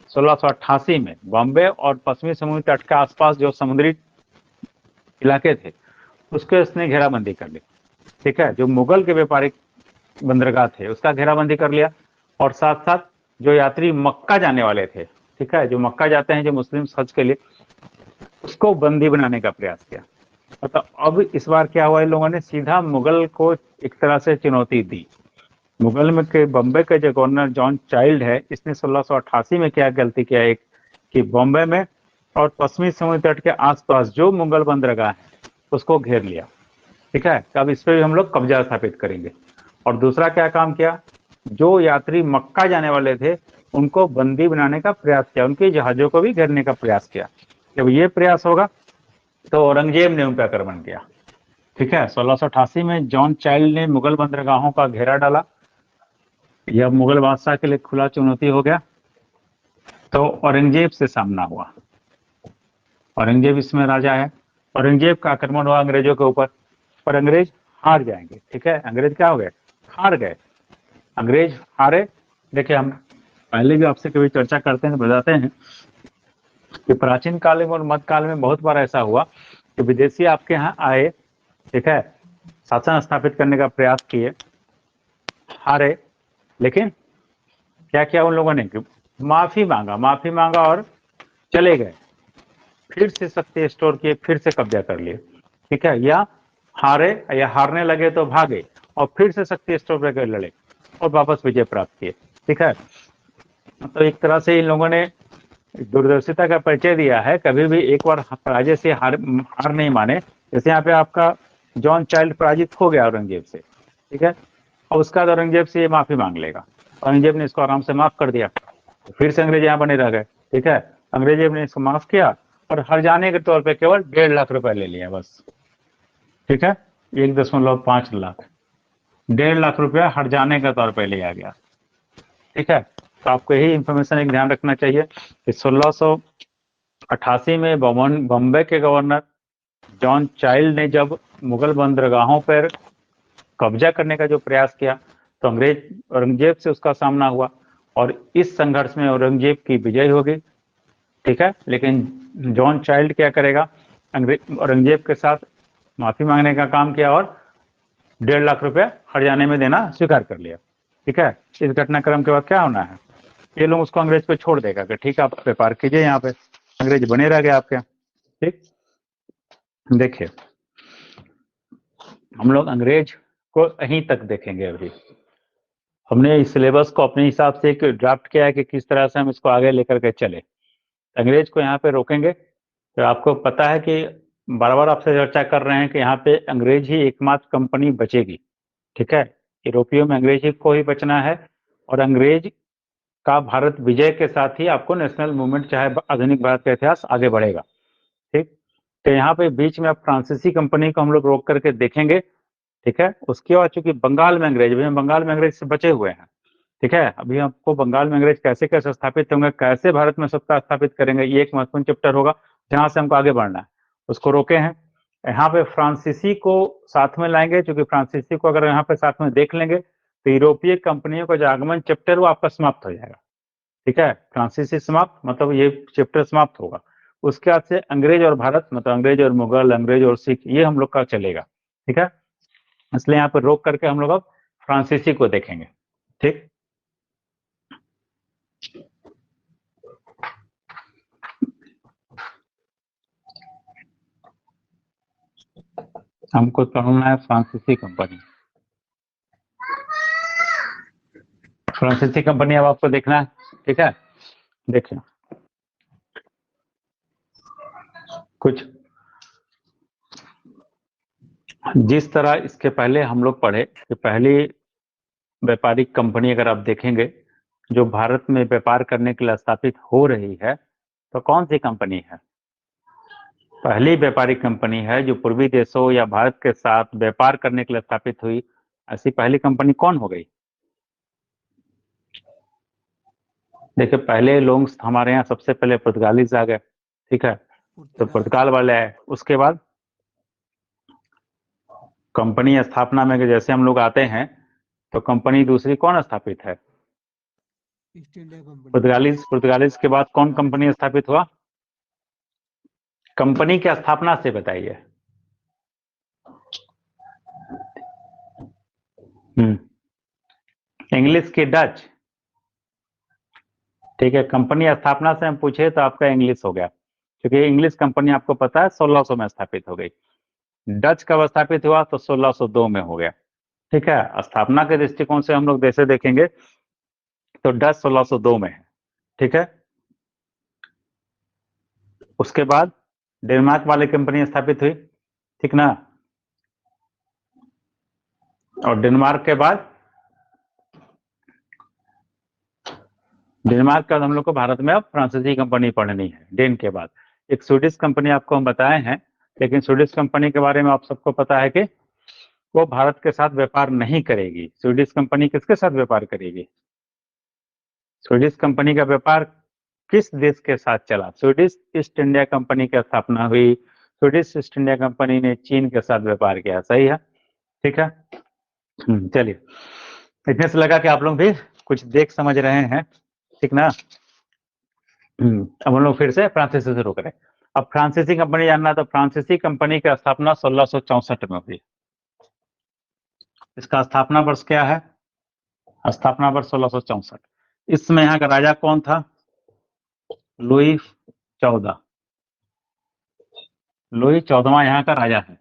1688 में बॉम्बे और पश्चिमी समुद्री तट के आसपास जो समुद्री इलाके थे उसके उसने घेराबंदी कर ली। ठीक है, जो मुगल के व्यापारिक बंदरगाह थे उसका घेराबंदी कर लिया, और साथ साथ जो यात्री मक्का जाने वाले थे, ठीक है, जो मक्का जाते हैं जो मुस्लिम हज के लिए, उसको बंदी बनाने का प्रयास किया। मतलब अब इस बार क्या हुआ, इन लोगों ने सीधा मुगल को एक तरह से चुनौती दी। मुगल में के बॉम्बे के जो गवर्नर जॉन चाइल्ड है, इसने 1688 में क्या गलती किया, एक कि बॉम्बे में और पश्चिमी समुद्र तट के आसपास जो मुगल बंदरगाह है उसको घेर लिया। ठीक है, अब इस पर भी हम लोग कब्जा स्थापित करेंगे। और दूसरा क्या काम किया, जो यात्री मक्का जाने वाले थे उनको बंदी बनाने का प्रयास किया, उनके जहाजों को भी घेरने का प्रयास किया। जब ये प्रयास होगा तो औरंगजेब ने उन पर आक्रमण किया। ठीक है, 1688 में जॉन चाइल्ड ने मुगल बंदरगाहों का घेरा डाला। यह मुगल बादशाह के लिए खुला चुनौती हो गया, तो औरंगजेब से सामना हुआ। औरंगजेब इसमें राजा है, औरंगजेब का आक्रमण हुआ अंग्रेजों के ऊपर, पर अंग्रेज हार जाएंगे। ठीक है, अंग्रेज क्या हो गए, हार गए, अंग्रेज हारे। देखिए, हम पहले भी आपसे कभी चर्चा करते हैं तो बताते हैं कि प्राचीन काल में और मध्यकाल में बहुत बार ऐसा हुआ कि विदेशी आपके यहाँ आए, ठीक है, शासन स्थापित करने का प्रयास किए, हारे, लेकिन क्या किया उन लोगों ने कि माफी मांगा और चले गए, फिर से शक्ति स्टोर किए, फिर से कब्जा कर लिए। ठीक है, या हारे या हारने लगे तो भागे और फिर से शक्ति स्टोर करके लड़े और वापस विजय प्राप्त किए। ठीक है, तो एक तरह से इन लोगों ने दूरदर्शिता का परिचय दिया है, कभी भी एक बार पराजय से हार नहीं माने। जैसे यहाँ पे आपका जॉन चाइल्ड पराजित हो गया औरंगजेब से, ठीक है, और उसका बाद औरंगजेब से ये माफी मांग लेगा, औरंगजेब ने इसको आराम से माफ कर दिया, फिर से अंग्रेज यहाँ बने रह गए। ठीक है, अंग्रेजेब ने इसको माफ किया और हर जाने के तौर पे केवल 1.5 लाख रुपए ले लिया बस। ठीक है, 1.5 लाख, 1.5 लाख रुपया हर जाने के तौर पे लिया गया। ठीक है, तो आपको यही इंफॉर्मेशन एक ध्यान रखना चाहिए कि 1688 में बॉम्बे के गवर्नर जॉन चाइल्ड ने जब मुगल बंदरगाहों पर कब्जा करने का जो प्रयास किया तो औरंगजेब से उसका सामना हुआ, और इस संघर्ष में औरंगजेब की विजय होगी। ठीक है, लेकिन जॉन चाइल्ड क्या करेगा, औरंगजेब के साथ माफी मांगने का काम किया और 1.5 लाख रुपया हरियाणा में देना स्वीकार कर लिया। ठीक है, इस घटनाक्रम के बाद क्या होना है, ये लोग उसको अंग्रेज पे छोड़ देगा कि ठीक है आप व्यापार कीजिए, यहाँ पे अंग्रेज बने रह गए आपके यहाँ। ठीक, देखिए हम लोग अंग्रेज को यहीं तक देखेंगे। अभी हमने इस सिलेबस को अपने हिसाब से एक ड्राफ्ट किया है कि किस तरह से हम इसको आगे लेकर के चले। अंग्रेज को यहाँ पे रोकेंगे तो आपको पता है कि बार बार आपसे चर्चा कर रहे हैं कि यहाँ पे अंग्रेज ही एकमात्र कंपनी बचेगी। ठीक है, यूरोपियों में अंग्रेज ही को ही बचना है, और अंग्रेज का भारत विजय के साथ ही आपको नेशनल मूवमेंट चाहे आधुनिक भारत का इतिहास आगे बढ़ेगा। ठीक, तो यहाँ पे बीच में अब फ्रांसीसी कंपनी को हम लोग रोक करके देखेंगे। ठीक है, उसके बाद चूंकि बंगाल में अंग्रेज, हम बंगाल में अंग्रेज से बचे हुए हैं। ठीक है, अभी आपको बंगाल में अंग्रेज कैसे कैसे स्थापित होंगे, कैसे भारत में सत्ता स्थापित करेंगे, ये एक महत्वपूर्ण चैप्टर होगा जहां से हमको आगे बढ़ना है, उसको रोके हैं। यहाँ पे फ्रांसीसी को साथ में लाएंगे, क्योंकि फ्रांसीसी को अगर यहाँ पे साथ में देख लेंगे तो यूरोपीय कंपनियों का जो आगमन चैप्टर वो आपका समाप्त हो जाएगा। ठीक है, फ्रांसीसी समाप्त मतलब ये चैप्टर समाप्त होगा। उसके बाद से अंग्रेज और भारत, मतलब अंग्रेज और मुगल, अंग्रेज और सिख, ये हम लोग का चलेगा। ठीक है, इसलिए यहाँ पर रोक करके हम लोग अब फ्रांसीसी को देखेंगे। ठीक, हमको पढ़ना है फ्रांसीसी कंपनी। फ्रांसीसी कंपनी अब आपको देखना है। ठीक है, देखिए कुछ जिस तरह इसके पहले हम लोग पढ़े कि पहली व्यापारिक कंपनी अगर आप देखेंगे जो भारत में व्यापार करने के लिए स्थापित हो रही है तो कौन सी कंपनी है, पहली व्यापारिक कंपनी है जो पूर्वी देशों या भारत के साथ व्यापार करने के लिए स्थापित हुई, ऐसी पहली कंपनी कौन हो गई। देखिए पहले लोग हमारे यहाँ सबसे पहले पुर्तगालीज आ गए। ठीक है, तो पुर्तगाल वाले आए, उसके बाद कंपनी स्थापना में जैसे हम लोग आते हैं तो कंपनी दूसरी कौन स्थापित है, ईस्ट इंडिया कंपनी। पुर्तगालीज के बाद कौन कंपनी स्थापित हुआ? कंपनी की स्थापना से बताइए। इंग्लिश की डच। ठीक है, कंपनी स्थापना से हम पूछे तो आपका इंग्लिश हो गया, क्योंकि इंग्लिश कंपनी आपको पता है 1600 में स्थापित हो गई। डच कब स्थापित हुआ? तो 1602 में हो गया। ठीक है, स्थापना के दृष्टिकोण से हम लोग जैसे देखेंगे तो डच 1602 में है। ठीक है, उसके बाद डेनमार्क वाली कंपनी स्थापित हुई, ठीक ना, और डेनमार्क के बाद हम लोग को भारत में अब फ्रांसीसी कंपनी पढ़नी है। डेन के बाद एक स्वीडिश कंपनी आपको हम बताए हैं, लेकिन स्वीडिश कंपनी के बारे में आप सबको पता है कि वो भारत के साथ व्यापार नहीं करेगी। स्वीडिश कंपनी किसके साथ व्यापार करेगी? स्वीडिश कंपनी का व्यापार किस देश के साथ चला? स्वीडिश ईस्ट इंडिया कंपनी की स्थापना हुई, स्वीडिश ईस्ट इंडिया कंपनी ने चीन के साथ व्यापार किया। सही है, ठीक है। चलिए, इतने से लगा कि आप लोग भी कुछ देख समझ रहे हैं, ठीक ना। अब हम लोग फिर से फ्रांसीसी शुरू करें। अब फ्रांसीसी कंपनी जानना, तो फ्रांसीसी कंपनी की स्थापना 1664 में हुई। इसका स्थापना वर्ष क्या है? स्थापना वर्ष 1664। इसमें यहाँ का राजा कौन था? लुई 14। लुई 14वां यहाँ का राजा है,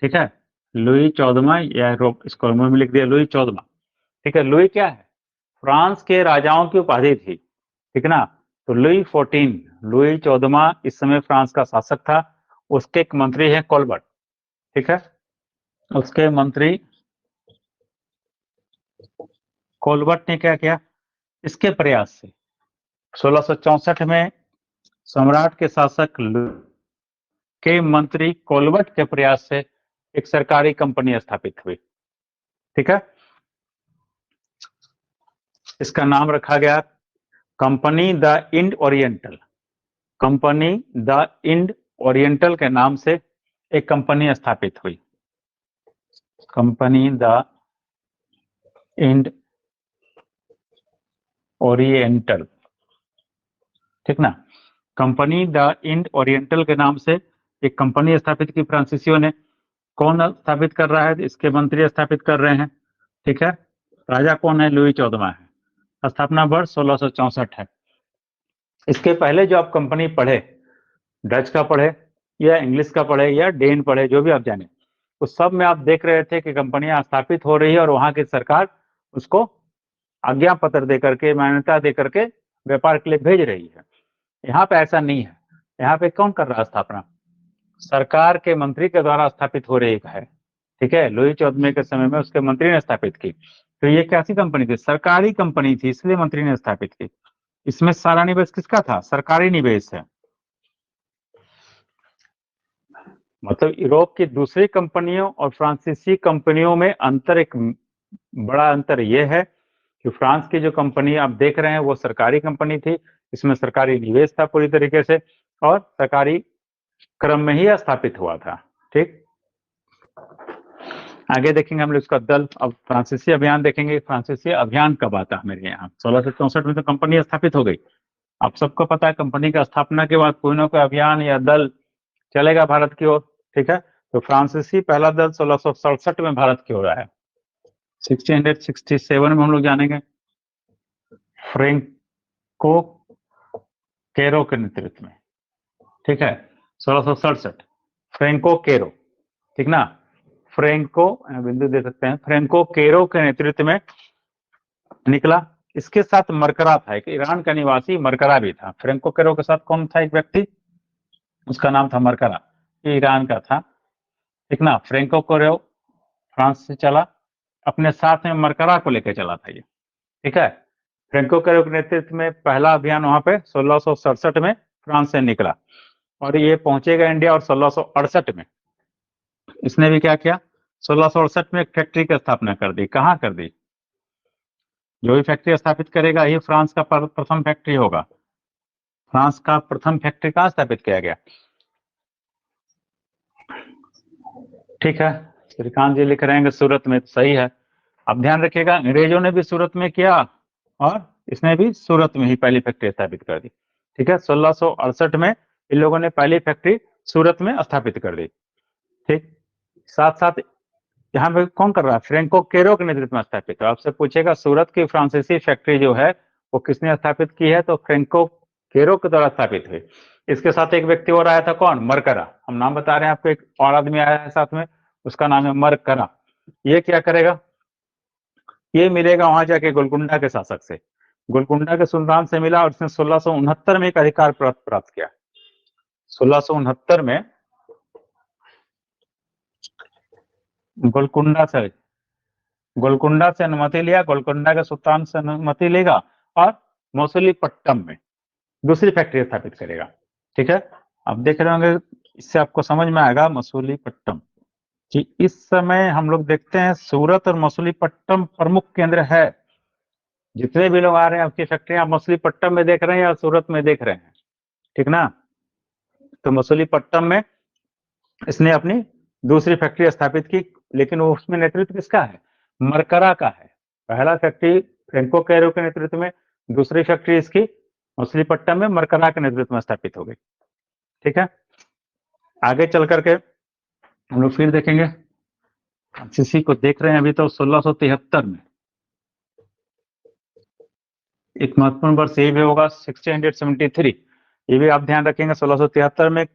ठीक है। लुई 14वां, या इसको में लिख दिया लुई 14वां, ठीक है। लुई क्या है? फ्रांस के राजाओं की उपाधि थी, ठीक ना। तो लुई 14, लुई 14वां इस समय फ्रांस का शासक था। उसके एक मंत्री है कोलबर्ट, ठीक है। उसके मंत्री कोलबर्ट ने क्या किया? इसके प्रयास से 1664 में सम्राट के शासक के मंत्री कोलबर्ट के प्रयास से एक सरकारी कंपनी स्थापित हुई, ठीक है। इसका नाम रखा गया कंपनी द इंड ओरिएंटल। कंपनी द इंड ओरिएंटल के नाम से एक कंपनी स्थापित हुई, कंपनी द इंड ओरिएंटल, ठीक ना। कंपनी द इंड ओरिएंटल के नाम से एक कंपनी स्थापित की फ्रांसीसियों ने। कौन स्थापित कर रहा है? इसके मंत्री स्थापित कर रहे हैं, ठीक है। राजा कौन है? लुई 14वां है। स्थापना वर्ष 1664 है। इसके पहले जो आप कंपनी पढ़े, डच का पढ़े या इंग्लिश का पढ़े या डेन पढ़े, जो भी आप जाने, उस सब में आप देख रहे थे कि कंपनियां स्थापित हो रही है और वहां की सरकार उसको आज्ञा पत्र दे करके, मान्यता दे करके व्यापार के लिए भेज रही है। यहाँ पे ऐसा नहीं है। यहाँ पे कौन कर रहा है स्थापना? सरकार के मंत्री के द्वारा स्थापित हो रही है, ठीक है। लुई 14वें के समय में उसके मंत्री ने स्थापित की। तो ये कैसी कंपनी थी? सरकारी कंपनी थी, इसलिए मंत्री ने स्थापित की। इसमें सारा निवेश किसका था? सरकारी निवेश है। मतलब यूरोप की दूसरी कंपनियों और फ्रांसीसी कंपनियों में अंतर, एक बड़ा अंतर यह है कि फ्रांस की जो कंपनी आप देख रहे हैं वो सरकारी कंपनी थी, इसमें सरकारी निवेश था पूरी तरीके से, और सरकारी क्रम में ही स्थापित हुआ था, ठीक। आगे देखेंगे हम लोग इसका दल। अब फ्रांसीसी अभियान देखेंगे। फ्रांसीसी अभियान कब आता है मेरे यहाँ? 1664 में तो कंपनी स्थापित हो गई। आप सबको पता है कंपनी की स्थापना के बाद कोई ना कोई अभियान या दल चलेगा भारत की ओर, ठीक है। तो फ्रांसीसी पहला दल 1667 में भारत की ओर आया। 1667 में हम लोग जानेंगे फ्रेंको केरो के नेतृत्व में, ठीक है। 1667 फ्रेंको केरो, ठीक ना। फ्रेंको बिंदु दे सकते हैं, फ्रेंको केरो के नेतृत्व में निकला। इसके साथ मरकरा था, एक ईरान का निवासी मरकरा भी था। फ्रेंको केरो के साथ कौन था? एक व्यक्ति, उसका नाम था मरकरा, ये ईरान का था, ठीक ना। फ्रेंको केरो फ्रांस से चला, अपने साथ में मरकरा को लेकर चला था ये, ठीक है। फ्रेंको केरो के नेतृत्व में पहला अभियान वहां पे 1667 में फ्रांस से निकला और ये पहुंचेगा इंडिया। और 1668 में इसने भी क्या किया? 1668 में एक फैक्ट्री की स्थापना कर दी। कहाँ कर दी? जो भी फैक्ट्री स्थापित करेगा ये फ्रांस का प्रथम फैक्ट्री होगा। फ्रांस का प्रथम फैक्ट्री कहाँ स्थापित किया गया? ठीक है, श्रीकांत जी लिख रहे हैं सूरत में, तो सही है। अब ध्यान रखिएगा, अंग्रेजों ने भी सूरत में किया और इसने भी सूरत में ही पहली फैक्ट्री स्थापित कर दी। ठीक है, 1668 में इन लोगों ने पहली फैक्ट्री सूरत में स्थापित कर दी। ठीक, साथ साथ यहाँ पे कौन कर रहा है, फ्रेंको केरो के नेतृत्व में स्थापित है। आपसे पूछेगा सूरत की फ्रांसीसी फैक्ट्री जो है वो किसने स्थापित की है, तो फ्रेंको केरो के द्वारा स्थापित हुई। इसके साथ एक व्यक्ति और आया था, कौन, मरकरा। हम नाम बता रहे हैं आपको, एक और आदमी आया है साथ में, उसका नाम है मरकरा। ये क्या करेगा, ये मिलेगा वहां जाके गोलकुंडा के शासक से, गोलकुंडा के सुल्तान से मिला और इसने 1669 में एक अधिकार प्राप्त किया। 1669 में गोलकुंडा से अनुमति लिया, गोलकुंडा के सुल्तान से अनुमति लेगा और मसूलीपट्टनम में दूसरी फैक्ट्री स्थापित करेगा। ठीक है, अब देख रहे होंगे, इससे आपको समझ में आएगा मसूलीपट्टनम कि इस समय हम लोग देखते हैं सूरत और मसूलीपट्टनम प्रमुख केंद्र है। जितने भी लोग आ रहे हैं आपकी फैक्ट्री आप मसूलीपट्टनम में देख रहे हैं या सूरत में देख रहे हैं, ठीक ना। तो मसूलीपट्टनम में इसने अपनी दूसरी फैक्ट्री स्थापित की, लेकिन उसमें नेतृत्व किसका है, मरकरा का है। पहला फैक्ट्री फ्रेंको कैरो के नेतृत्व में, दूसरी फैक्ट्री इसकी मछलीपट्टनम में मरकरा के नेतृत्व में स्थापित हो गई। ठीक है, आगे चल करके हम लोग फिर देखेंगे, फ्रांसीसी को देख रहे हैं अभी। तो 1673 में एक महत्वपूर्ण वर्ष ये भी होगा 1673, ये भी आप ध्यान रखेंगे। 1673 में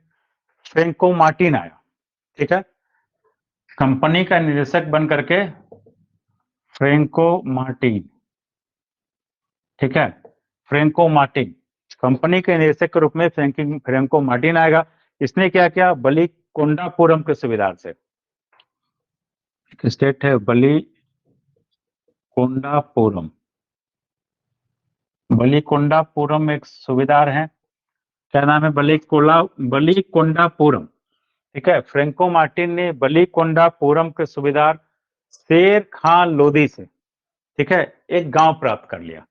फ्रेंको मार्टिन आया। ठीक है, कंपनी का निदेशक बन करके फ्रेंको मार्टिन। ठीक है, फ्रेंको मार्टिन कंपनी के निदेशक के रूप में फ्रेंको मार्टिन आएगा। इसने क्या किया, बलिकोंडापुरम के सुबेदार से, स्टेट है बलिकोंडापुरम, बलिकोंडापुरम एक सुबेदार है, क्या नाम है, बलिकोंडापुरम। ठीक है, फ्रेंको मार्टिन ने बलिकोंडापुरम के सुबेदार शेर खान लोदी से, ठीक है, एक गांव प्राप्त कर लिया।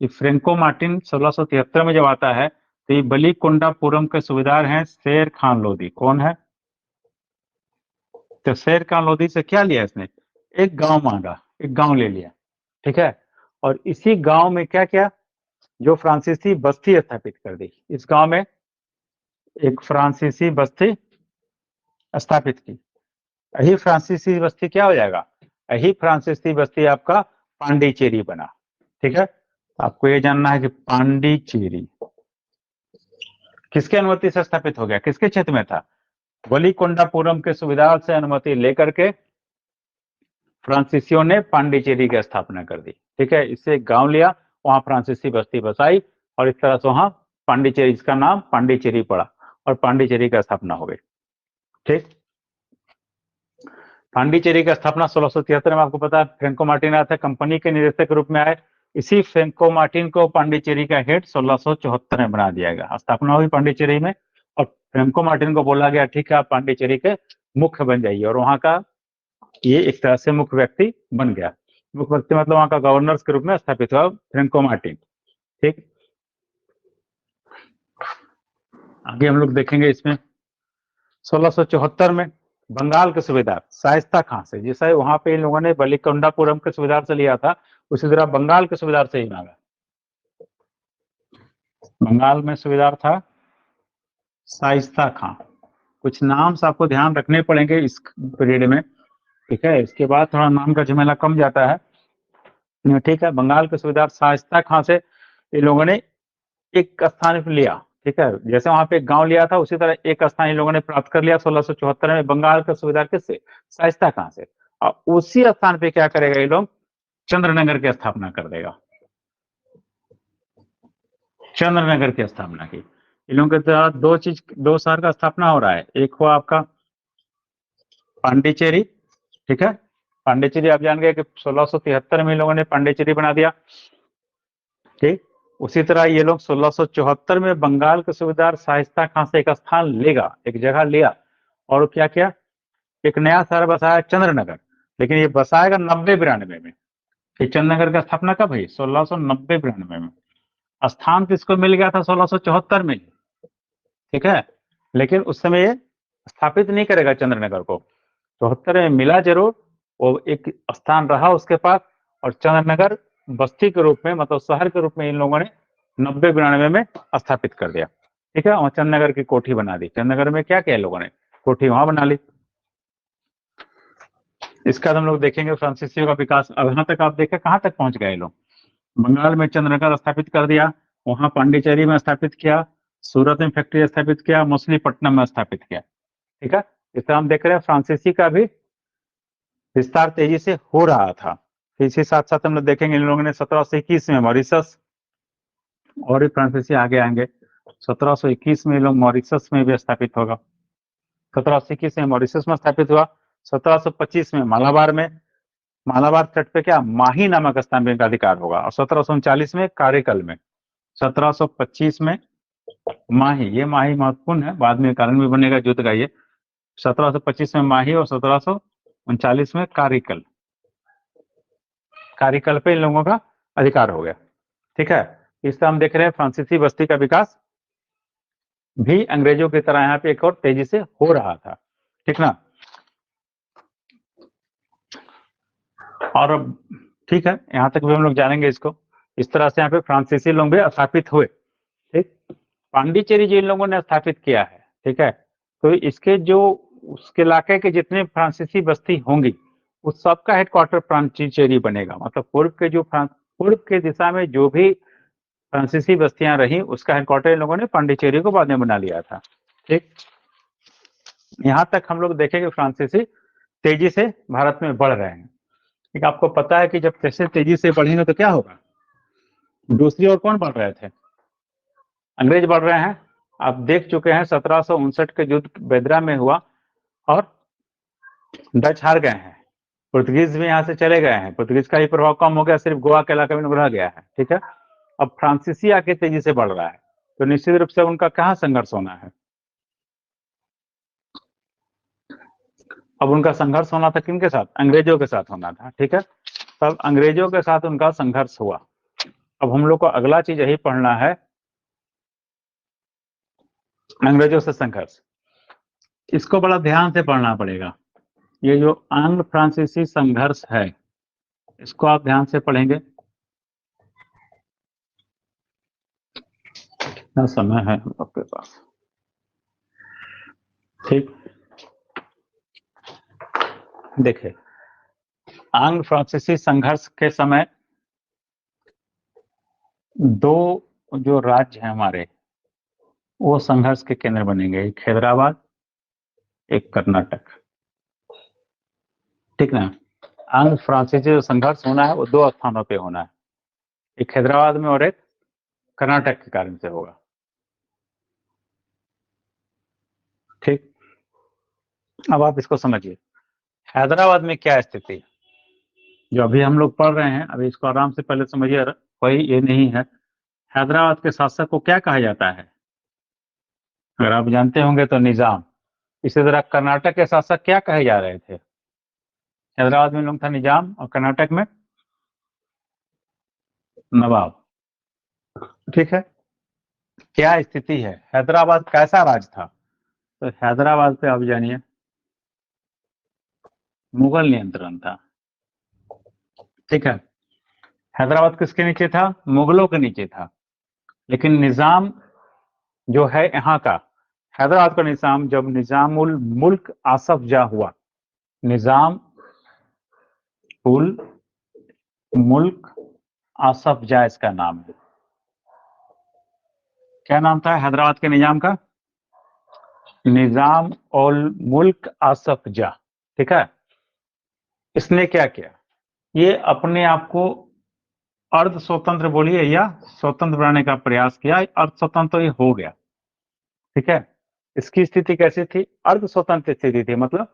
ये फ्रेंको मार्टिन 1673 में जब आता है तो ये बलिकोंडापुरम के सुबेदार हैं शेर खान लोदी। कौन है, तो शेर खान लोदी से क्या लिया इसने, एक गांव मांगा, एक गांव ले लिया। ठीक है, और इसी गांव में क्या किया, जो फ्रांसीसी बस्ती स्थापित कर दी। इस गांव में एक फ्रांसीसी बस्ती स्थापित की। यही फ्रांसीसी बस्ती क्या हो जाएगा, यही फ्रांसीसी बस्ती आपका पांडिचेरी बना। ठीक है, आपको ये जानना है कि पांडिचेरी किसके अनुमति से स्थापित हो गया, किसके क्षेत्र में था, बलिकोंडापुरम के सुबेदार से अनुमति लेकर के फ्रांसीसियों ने पांडिचेरी की स्थापना कर दी। ठीक है, इससे एक गांव लिया, वहां फ्रांसीसी बस्ती बसाई और इस तरह से वहां पांडिचेरी, इसका नाम पांडिचेरी पड़ा और पांडिचेरी की स्थापना हो गई। ठीक, पांडिचेरी की स्थापना 1673 में, आपको पता है फ्रेंको मार्टिन आया था, कंपनी के निदेशक के रूप में आए। इसी फ्रेंको मार्टिन को पांडिचेरी का हेड 1674 में बना दिया गया। स्थापना हुई पांडिचेरी में और फ्रेंको मार्टिन को बोला गया ठीक है आप पांडिचेरी के मुख्य बन जाइए, और वहां का ये एक तरह से मुख्य व्यक्ति बन गया। मुख्य व्यक्ति मतलब वहां का गवर्नर के रूप में स्थापित हुआ फ्रेंको मार्टिन। ठीक, आगे हम लोग देखेंगे इसमें 1674 में बंगाल के सूबेदार शाइस्ता खां से, जैसे वहां पे इन लोगों ने बलिकोंडापुरम के सूबेदार से लिया था, उसी तरह बंगाल के सूबेदार से ही मांगा। बंगाल में सूबेदार था शाइस्ता खां। कुछ नाम से आपको ध्यान रखने पड़ेंगे इस पीरियड में। ठीक है, इसके बाद थोड़ा नाम का झमेला कम जाता है। ठीक है, बंगाल के सूबेदार शाइस्ता खां से इन लोगों ने एक स्थान लिया। ठीक है, जैसे वहां पे एक गांव लिया था उसी तरह एक स्थान इन लोगों ने प्राप्त कर लिया 1674 में। बंगाल का सूबेदार किससे, शाइस्ता खां से। और उसी स्थान पे क्या करेगा ये लोग, चंद्रनगर की स्थापना कर देगा। चंद्रनगर की स्थापना की इन लोगों के द्वारा दो शहर का स्थापना हो रहा है। एक हुआ आपका पांडिचेरी। ठीक है, पांडिचेरी आप जान गए कि 1673 में इन लोगों ने पांडिचेरी बना दिया। ठीक, उसी तरह ये लोग 1674 में बंगाल के सूबेदार शाइस्ता खां से एक स्थान लेगा, एक जगह लिया और क्या किया, एक नया शहर बसाया चंद्रनगर। लेकिन ये बसाएगा 90-92 में। चंद्रनगर का स्थापना कब हुई, 1690-92 में। स्थान किसको मिल गया था 1674 में। ठीक है, लेकिन उस समय ये स्थापित नहीं करेगा चंद्रनगर को। 74 में मिला जरूर, वो एक स्थान रहा उसके पास, और चंद्रनगर बस्ती के रूप में, मतलब शहर के रूप में इन लोगों ने 90-92 में स्थापित कर दिया। ठीक है, और चंदनगर की कोठी बना दी। चंदनगर में क्या किया लोगों ने, कोठी वहां बना ली। इसका हम लोग देखेंगे फ्रांसीसियों का विकास। अब यहाँ तक आप देखें कहाँ तक पहुंच गए लोग। बंगाल में चंद्रनगर स्थापित कर दिया, वहां पांडिचेरी में स्थापित किया, सूरत में फैक्ट्री स्थापित किया, मछलीपट्टनम में स्थापित किया। ठीक है, इस तरह हम देख रहे हैं फ्रांसीसी का भी विस्तार तेजी से हो रहा था। इसी साथ साथ हम लोग देखेंगे इन लोगों ने 1721 में मॉरिशस, और भी फ्रांसीसी आगे आएंगे। 1721 में लोग मॉरिशस में भी स्थापित होगा। 1721 में मॉरिशस में स्थापित हुआ। 1725 में मालाबार में, मालाबार तट पे क्या माही नामक स्थान में इनका अधिकार होगा। और 1739 में कारेकल में। 1725 में माही, ये माही महत्वपूर्ण है, बाद में कारण भी बनेगा युद्ध का ये। 1725 में माही और 1739 में कारिकल, कारिकल पे इन लोगों का अधिकार हो गया। ठीक है, इससे हम देख रहे हैं फ्रांसीसी बस्ती का विकास भी अंग्रेजों की तरह यहाँ पे एक और तेजी से हो रहा था। ठीक ना, और अब ठीक है, यहाँ तक भी हम लोग जानेंगे इसको। इस तरह से यहाँ पे फ्रांसीसी लोग भी स्थापित हुए। ठीक, पांडिचेरी जो इन लोगों ने स्थापित किया है, ठीक है, तो इसके जो उसके इलाके के जितने फ्रांसीसी बस्ती होंगी उस सबका हेडक्वार्टर पांडिचेरी बनेगा। मतलब पूर्व के दिशा में जो भी फ्रांसीसी बस्तियां रही उसका हेडक्वार्टर इन लोगों ने पांडिचेरी को बाद में बना लिया था। ठीक, यहाँ तक हम लोग देखेंगे फ्रांसीसी तेजी से भारत में बढ़ रहे हैं। ठीक, आपको पता है कि जब कैसे तेजी से बढ़ेंगे तो क्या होगा। दूसरी ओर कौन बढ़ रहे थे, अंग्रेज बढ़ रहे हैं। आप देख चुके हैं 1759 के युद्ध बेदरा में हुआ और डच हार गए हैं, पुर्तगीज भी यहाँ से चले गए हैं, पुर्तगीज का ही प्रभाव कम हो गया, सिर्फ गोवा के इलाके में रह गया है। ठीक है, अब फ्रांसीसी आके तेजी से बढ़ रहा है, तो निश्चित रूप से उनका कहाँ संघर्ष होना है। अब उनका संघर्ष होना था किनके साथ, अंग्रेजों के साथ होना था। ठीक है, तब अंग्रेजों के साथ उनका संघर्ष हुआ। अब हम लोग को अगला चीज यही पढ़ना है, अंग्रेजों से संघर्ष। इसको बड़ा ध्यान से पढ़ना पड़ेगा। ये जो आंग्ल फ्रांसीसी संघर्ष है इसको आप ध्यान से पढ़ेंगे। कितना समय है हम लोग के पास, ठीक, देखिए आंग्ल फ्रांसीसी संघर्ष के समय दो जो राज्य हैं हमारे वो संघर्ष के केंद्र बनेंगे, एक हैदराबाद, एक कर्नाटक। ठीक ना, आंग्ल फ्रांसीसी जो संघर्ष होना है वो दो स्थानों पे होना है, एक हैदराबाद में और एक कर्नाटक के कारण से होगा। ठीक, अब आप इसको समझिए, हैदराबाद में क्या स्थिति है जो अभी हम लोग पढ़ रहे हैं, अभी इसको आराम से पहले समझिए, कोई ये नहीं है। हैदराबाद के शासक को क्या कहा जाता है, अगर आप जानते होंगे तो निजाम। इसी तरह कर्नाटक के शासक क्या कहे जा रहे थे, हैदराबाद में लोग था निजाम और कर्नाटक में नवाब। ठीक है, क्या स्थिति है, हैदराबाद कैसा राज था, तो हैदराबाद पे आप जानिए मुगल नियंत्रण था। ठीक है, हैदराबाद किसके नीचे था, मुगलों के नीचे था। लेकिन निजाम जो है यहाँ का, हैदराबाद का निजाम जब निजामुल मुल्क आसफ जा हुआ, निजाम उल मुल्क आसफ जा इसका नाम है। क्या नाम था हैदराबाद के निजाम का, निजाम उल मुल्क आसफ जा। ठीक है, इसने क्या किया, ये अपने आप को अर्ध स्वतंत्र बोलिए या स्वतंत्र बनाने का प्रयास किया, अर्ध स्वतंत्र ये हो गया। ठीक है, इसकी स्थिति कैसी थी, अर्ध स्वतंत्र स्थिति थी, मतलब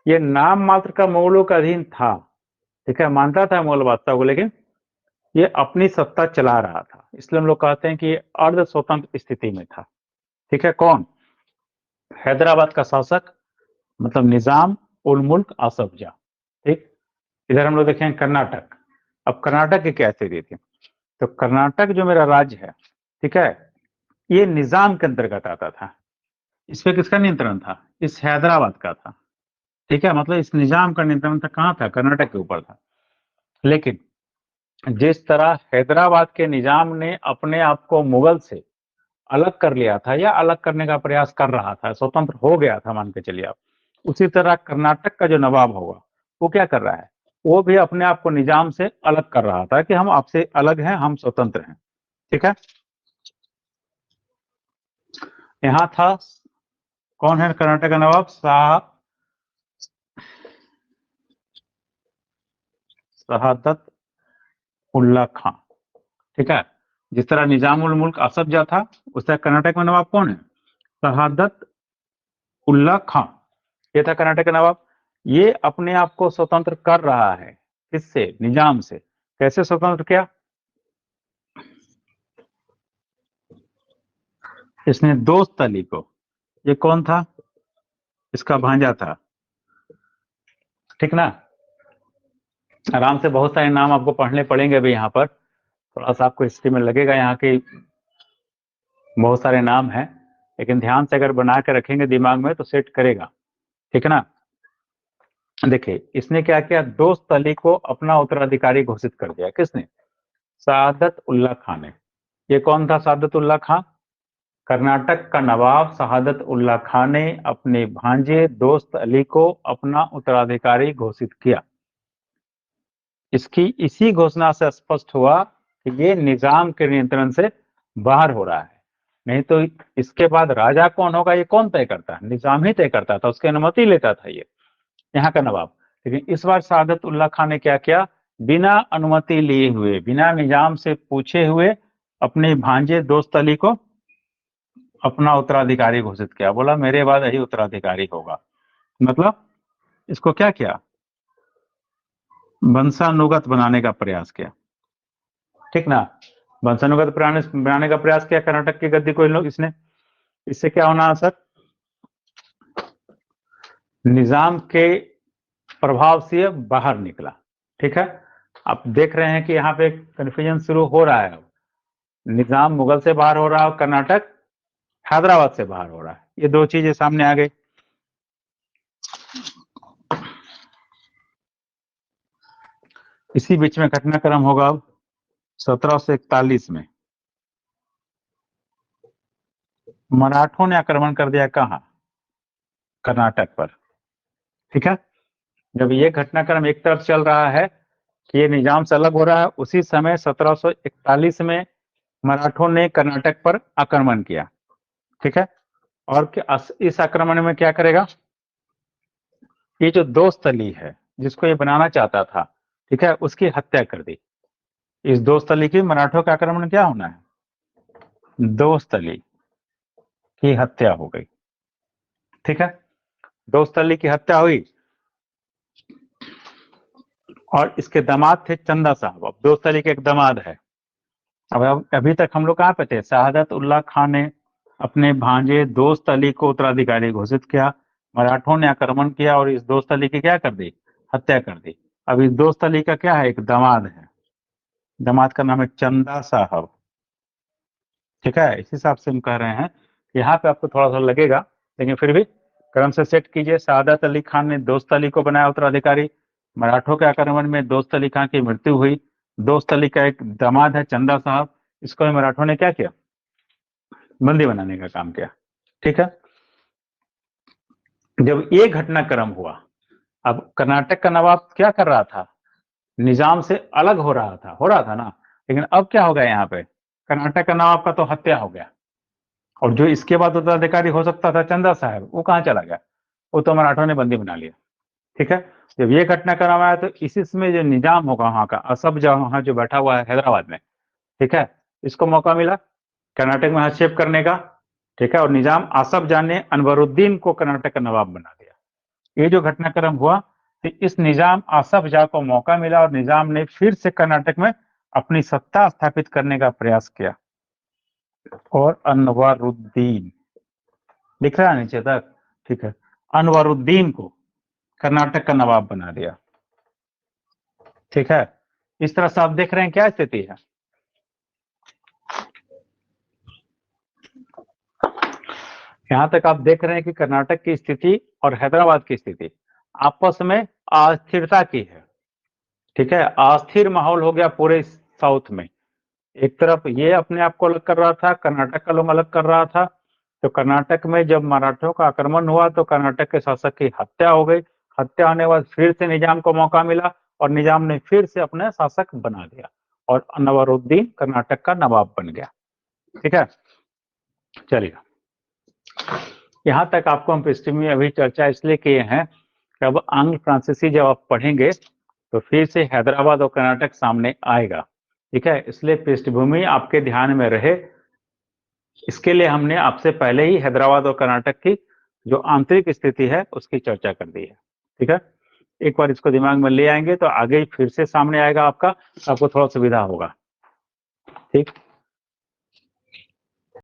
ये नाम मात्र का मुगलों का अधीन था। ठीक है, मानता था मुगल बादशाह को, लेकिन ये अपनी सत्ता चला रहा था, इसलिए हम लोग कहते हैं कि ये अर्ध स्वतंत्र स्थिति में था। ठीक है, कौन, हैदराबाद का शासक, मतलब निजाम उल मुल्क आसफ जा। ठीक, इधर हम लोग देखें कर्नाटक। अब कर्नाटक की क्या स्थिति थी, तो कर्नाटक जो मेरा राज्य है, ठीक है, ये निजाम के अंतर्गत आता था। इस पे किसका नियंत्रण था, इस हैदराबाद का था। ठीक है, मतलब इस निजाम का नियंत्रण था, कहाँ था, कर्नाटक के ऊपर था। लेकिन जिस तरह हैदराबाद के निजाम ने अपने आप को मुगल से अलग कर लिया था या अलग करने का प्रयास कर रहा था, स्वतंत्र हो गया था मान के चलिए आप, उसी तरह कर्नाटक का जो नवाब होगा वो क्या कर रहा है, वो भी अपने आप को निजाम से अलग कर रहा था कि हम आपसे अलग हैं, हम स्वतंत्र हैं। ठीक है, यहाँ था, कौन है कर्नाटक का नवाब? शहादत उल्ला खां। ठीक है, जिस तरह निजामुल मुल्क असफ जा था, उस तरह कर्नाटक में नवाब कौन है? शहादत उल्ला खां। ये था कर्नाटक का नवाब। ये अपने आप को स्वतंत्र कर रहा है, किससे? निजाम से। कैसे स्वतंत्र किया? इसने दोस्त अली को, ये कौन था? इसका भांजा था। ठीक ना, आराम से बहुत सारे नाम आपको पढ़ने पड़ेंगे अभी यहाँ पर, थोड़ा सा आपको हिस्ट्री में लगेगा, यहाँ के बहुत सारे नाम हैं, लेकिन ध्यान से अगर बना के रखेंगे दिमाग में तो सेट करेगा। ठीक है ना, देखिए इसने क्या किया, दोस्त अली को अपना उत्तराधिकारी घोषित कर दिया। किसने? सआदत उल्ला खान ने। ये कौन था सआदत उल्ला खान? कर्नाटक का नवाब सआदत उल्ला खान ने अपने भांजे दोस्त अली को अपना उत्तराधिकारी घोषित किया। इसकी इसी घोषणा से स्पष्ट हुआ कि ये निजाम के नियंत्रण से बाहर हो रहा है, नहीं तो इसके बाद राजा कौन होगा ये कौन तय करता है? निजाम ही तय करता था, उसकी अनुमति लेता था ये यहाँ का नवाब। लेकिन इस बार सआदत उल्ला खान ने क्या किया, बिना अनुमति लिए हुए, बिना निजाम से पूछे हुए अपने भांजे दोस्त अली को अपना उत्तराधिकारी घोषित किया। बोला मेरे बाद यही उत्तराधिकारी होगा। मतलब इसको क्या किया, वंशानुगत बनाने का प्रयास किया। ठीक ना, वंशानुगत बनाने का प्रयास किया कर्नाटक की गद्दी को इन लोग, इसने, इससे क्या होना असर, निजाम के प्रभाव से बाहर निकला। ठीक है, आप देख रहे हैं कि यहाँ पे कन्फ्यूजन शुरू हो रहा है। निजाम मुगल से बाहर हो रहा है, कर्नाटक हैदराबाद से बाहर हो रहा है, ये दो चीजें सामने आ गई। इसी बीच में घटनाक्रम होगा अब 1741 में मराठों ने आक्रमण कर दिया, कहाँ? कर्नाटक पर। ठीक है, जब ये घटनाक्रम एक तरफ चल रहा है कि ये निजाम से अलग हो रहा है, उसी समय 1741 में मराठों ने कर्नाटक पर आक्रमण किया। ठीक है, और इस आक्रमण में क्या करेगा, ये जो दोस्त अली है जिसको ये बनाना चाहता था, ठीक है, उसकी हत्या कर दी। इस दोस्त अली की, मराठों का आक्रमण क्या होना है, दोस्त अली की हत्या हो गई। ठीक है, दोस्त अली की हत्या हुई और इसके दामाद थे चंदा साहब। अब दोस्त अली के एक दामाद है। अब अभी तक हम लोग कहाँ पे थे, शहादत उल्ला खान ने अपने भांजे दोस्त अली को उत्तराधिकारी घोषित किया, मराठों ने आक्रमण किया और इस दोस्त अली की क्या कर दी, हत्या कर दी। अब इस दोस्त अली का क्या है, एक दामाद है, दामाद का नाम है चंदा साहब। ठीक है, इस हिसाब से हम कह रहे हैं, यहाँ पे आपको थोड़ा सा लगेगा, लेकिन फिर भी क्रम से सेट कीजिए। सादत अली खान ने दोस्त अली को बनाया उत्तराधिकारी, मराठों के आक्रमण में दोस्त अली खान की मृत्यु हुई, दोस्त अली का एक दामाद है चंदा साहब, इसको मराठों ने क्या किया, बंदी बनाने का काम किया। ठीक है, जब ये घटनाक्रम हुआ, अब कर्नाटक का नवाब क्या कर रहा था, निजाम से अलग हो रहा था ना, लेकिन अब क्या हो गया, यहाँ पे कर्नाटक का नवाब का तो हत्या हो गया, और जो इसके बाद उत्तराधिकारी हो सकता था चंदा साहब, वो कहाँ चला गया, वो तो मराठों ने बंदी बना लिया। ठीक है, जब ये घटनाक्रम आया तो इसमें जो निजाम होगा वहां का, असफ जो वहां जो बैठा हुआ है हैदराबाद में, ठीक है, इसको मौका मिला कर्नाटक में हस्तक्षेप करने का। ठीक है, और निजाम आसफ जान ने अनवरुद्दीन को कर्नाटक का नवाब बना दिया। ये जो घटनाक्रम हुआ, तो इस निजाम आसफ जा को मौका मिला और निजाम ने फिर से कर्नाटक में अपनी सत्ता स्थापित करने का प्रयास किया, और अनवरुद्दीन लिख रहा है नीचे तक, ठीक है, अनवरुद्दीन को कर्नाटक का नवाब बना दिया। ठीक है, इस तरह से आप देख रहे हैं क्या स्थिति है। यहां तक आप देख रहे हैं कि कर्नाटक की स्थिति और हैदराबाद की स्थिति आपस में अस्थिरता की है। ठीक है, अस्थिर माहौल हो गया पूरे साउथ में। एक तरफ ये अपने आप को अलग कर रहा था, कर्नाटक का लोग अलग कर रहा था। तो कर्नाटक में जब मराठों का आक्रमण हुआ तो कर्नाटक के शासक की हत्या हो गई। हत्या होने के बाद फिर से निजाम को मौका मिला और निजाम ने फिर से अपने शासक बना दिया और अनवरुद्दीन कर्नाटक का नवाब बन गया। ठीक है, चलिए यहाँ तक आपको हम पृष्ठभूमि में अभी चर्चा इसलिए किए हैं कि अब आंग्ल फ्रांसीसी जब आप पढ़ेंगे तो फिर से हैदराबाद और कर्नाटक सामने आएगा। ठीक है, इसलिए पृष्ठभूमि आपके ध्यान में रहे, इसके लिए हमने आपसे पहले ही हैदराबाद और कर्नाटक की जो आंतरिक स्थिति है उसकी चर्चा कर दी है। ठीक है, एक बार इसको दिमाग में ले आएंगे तो आगे फिर से सामने आएगा आपका, आपको थोड़ा सुविधा होगा। ठीक।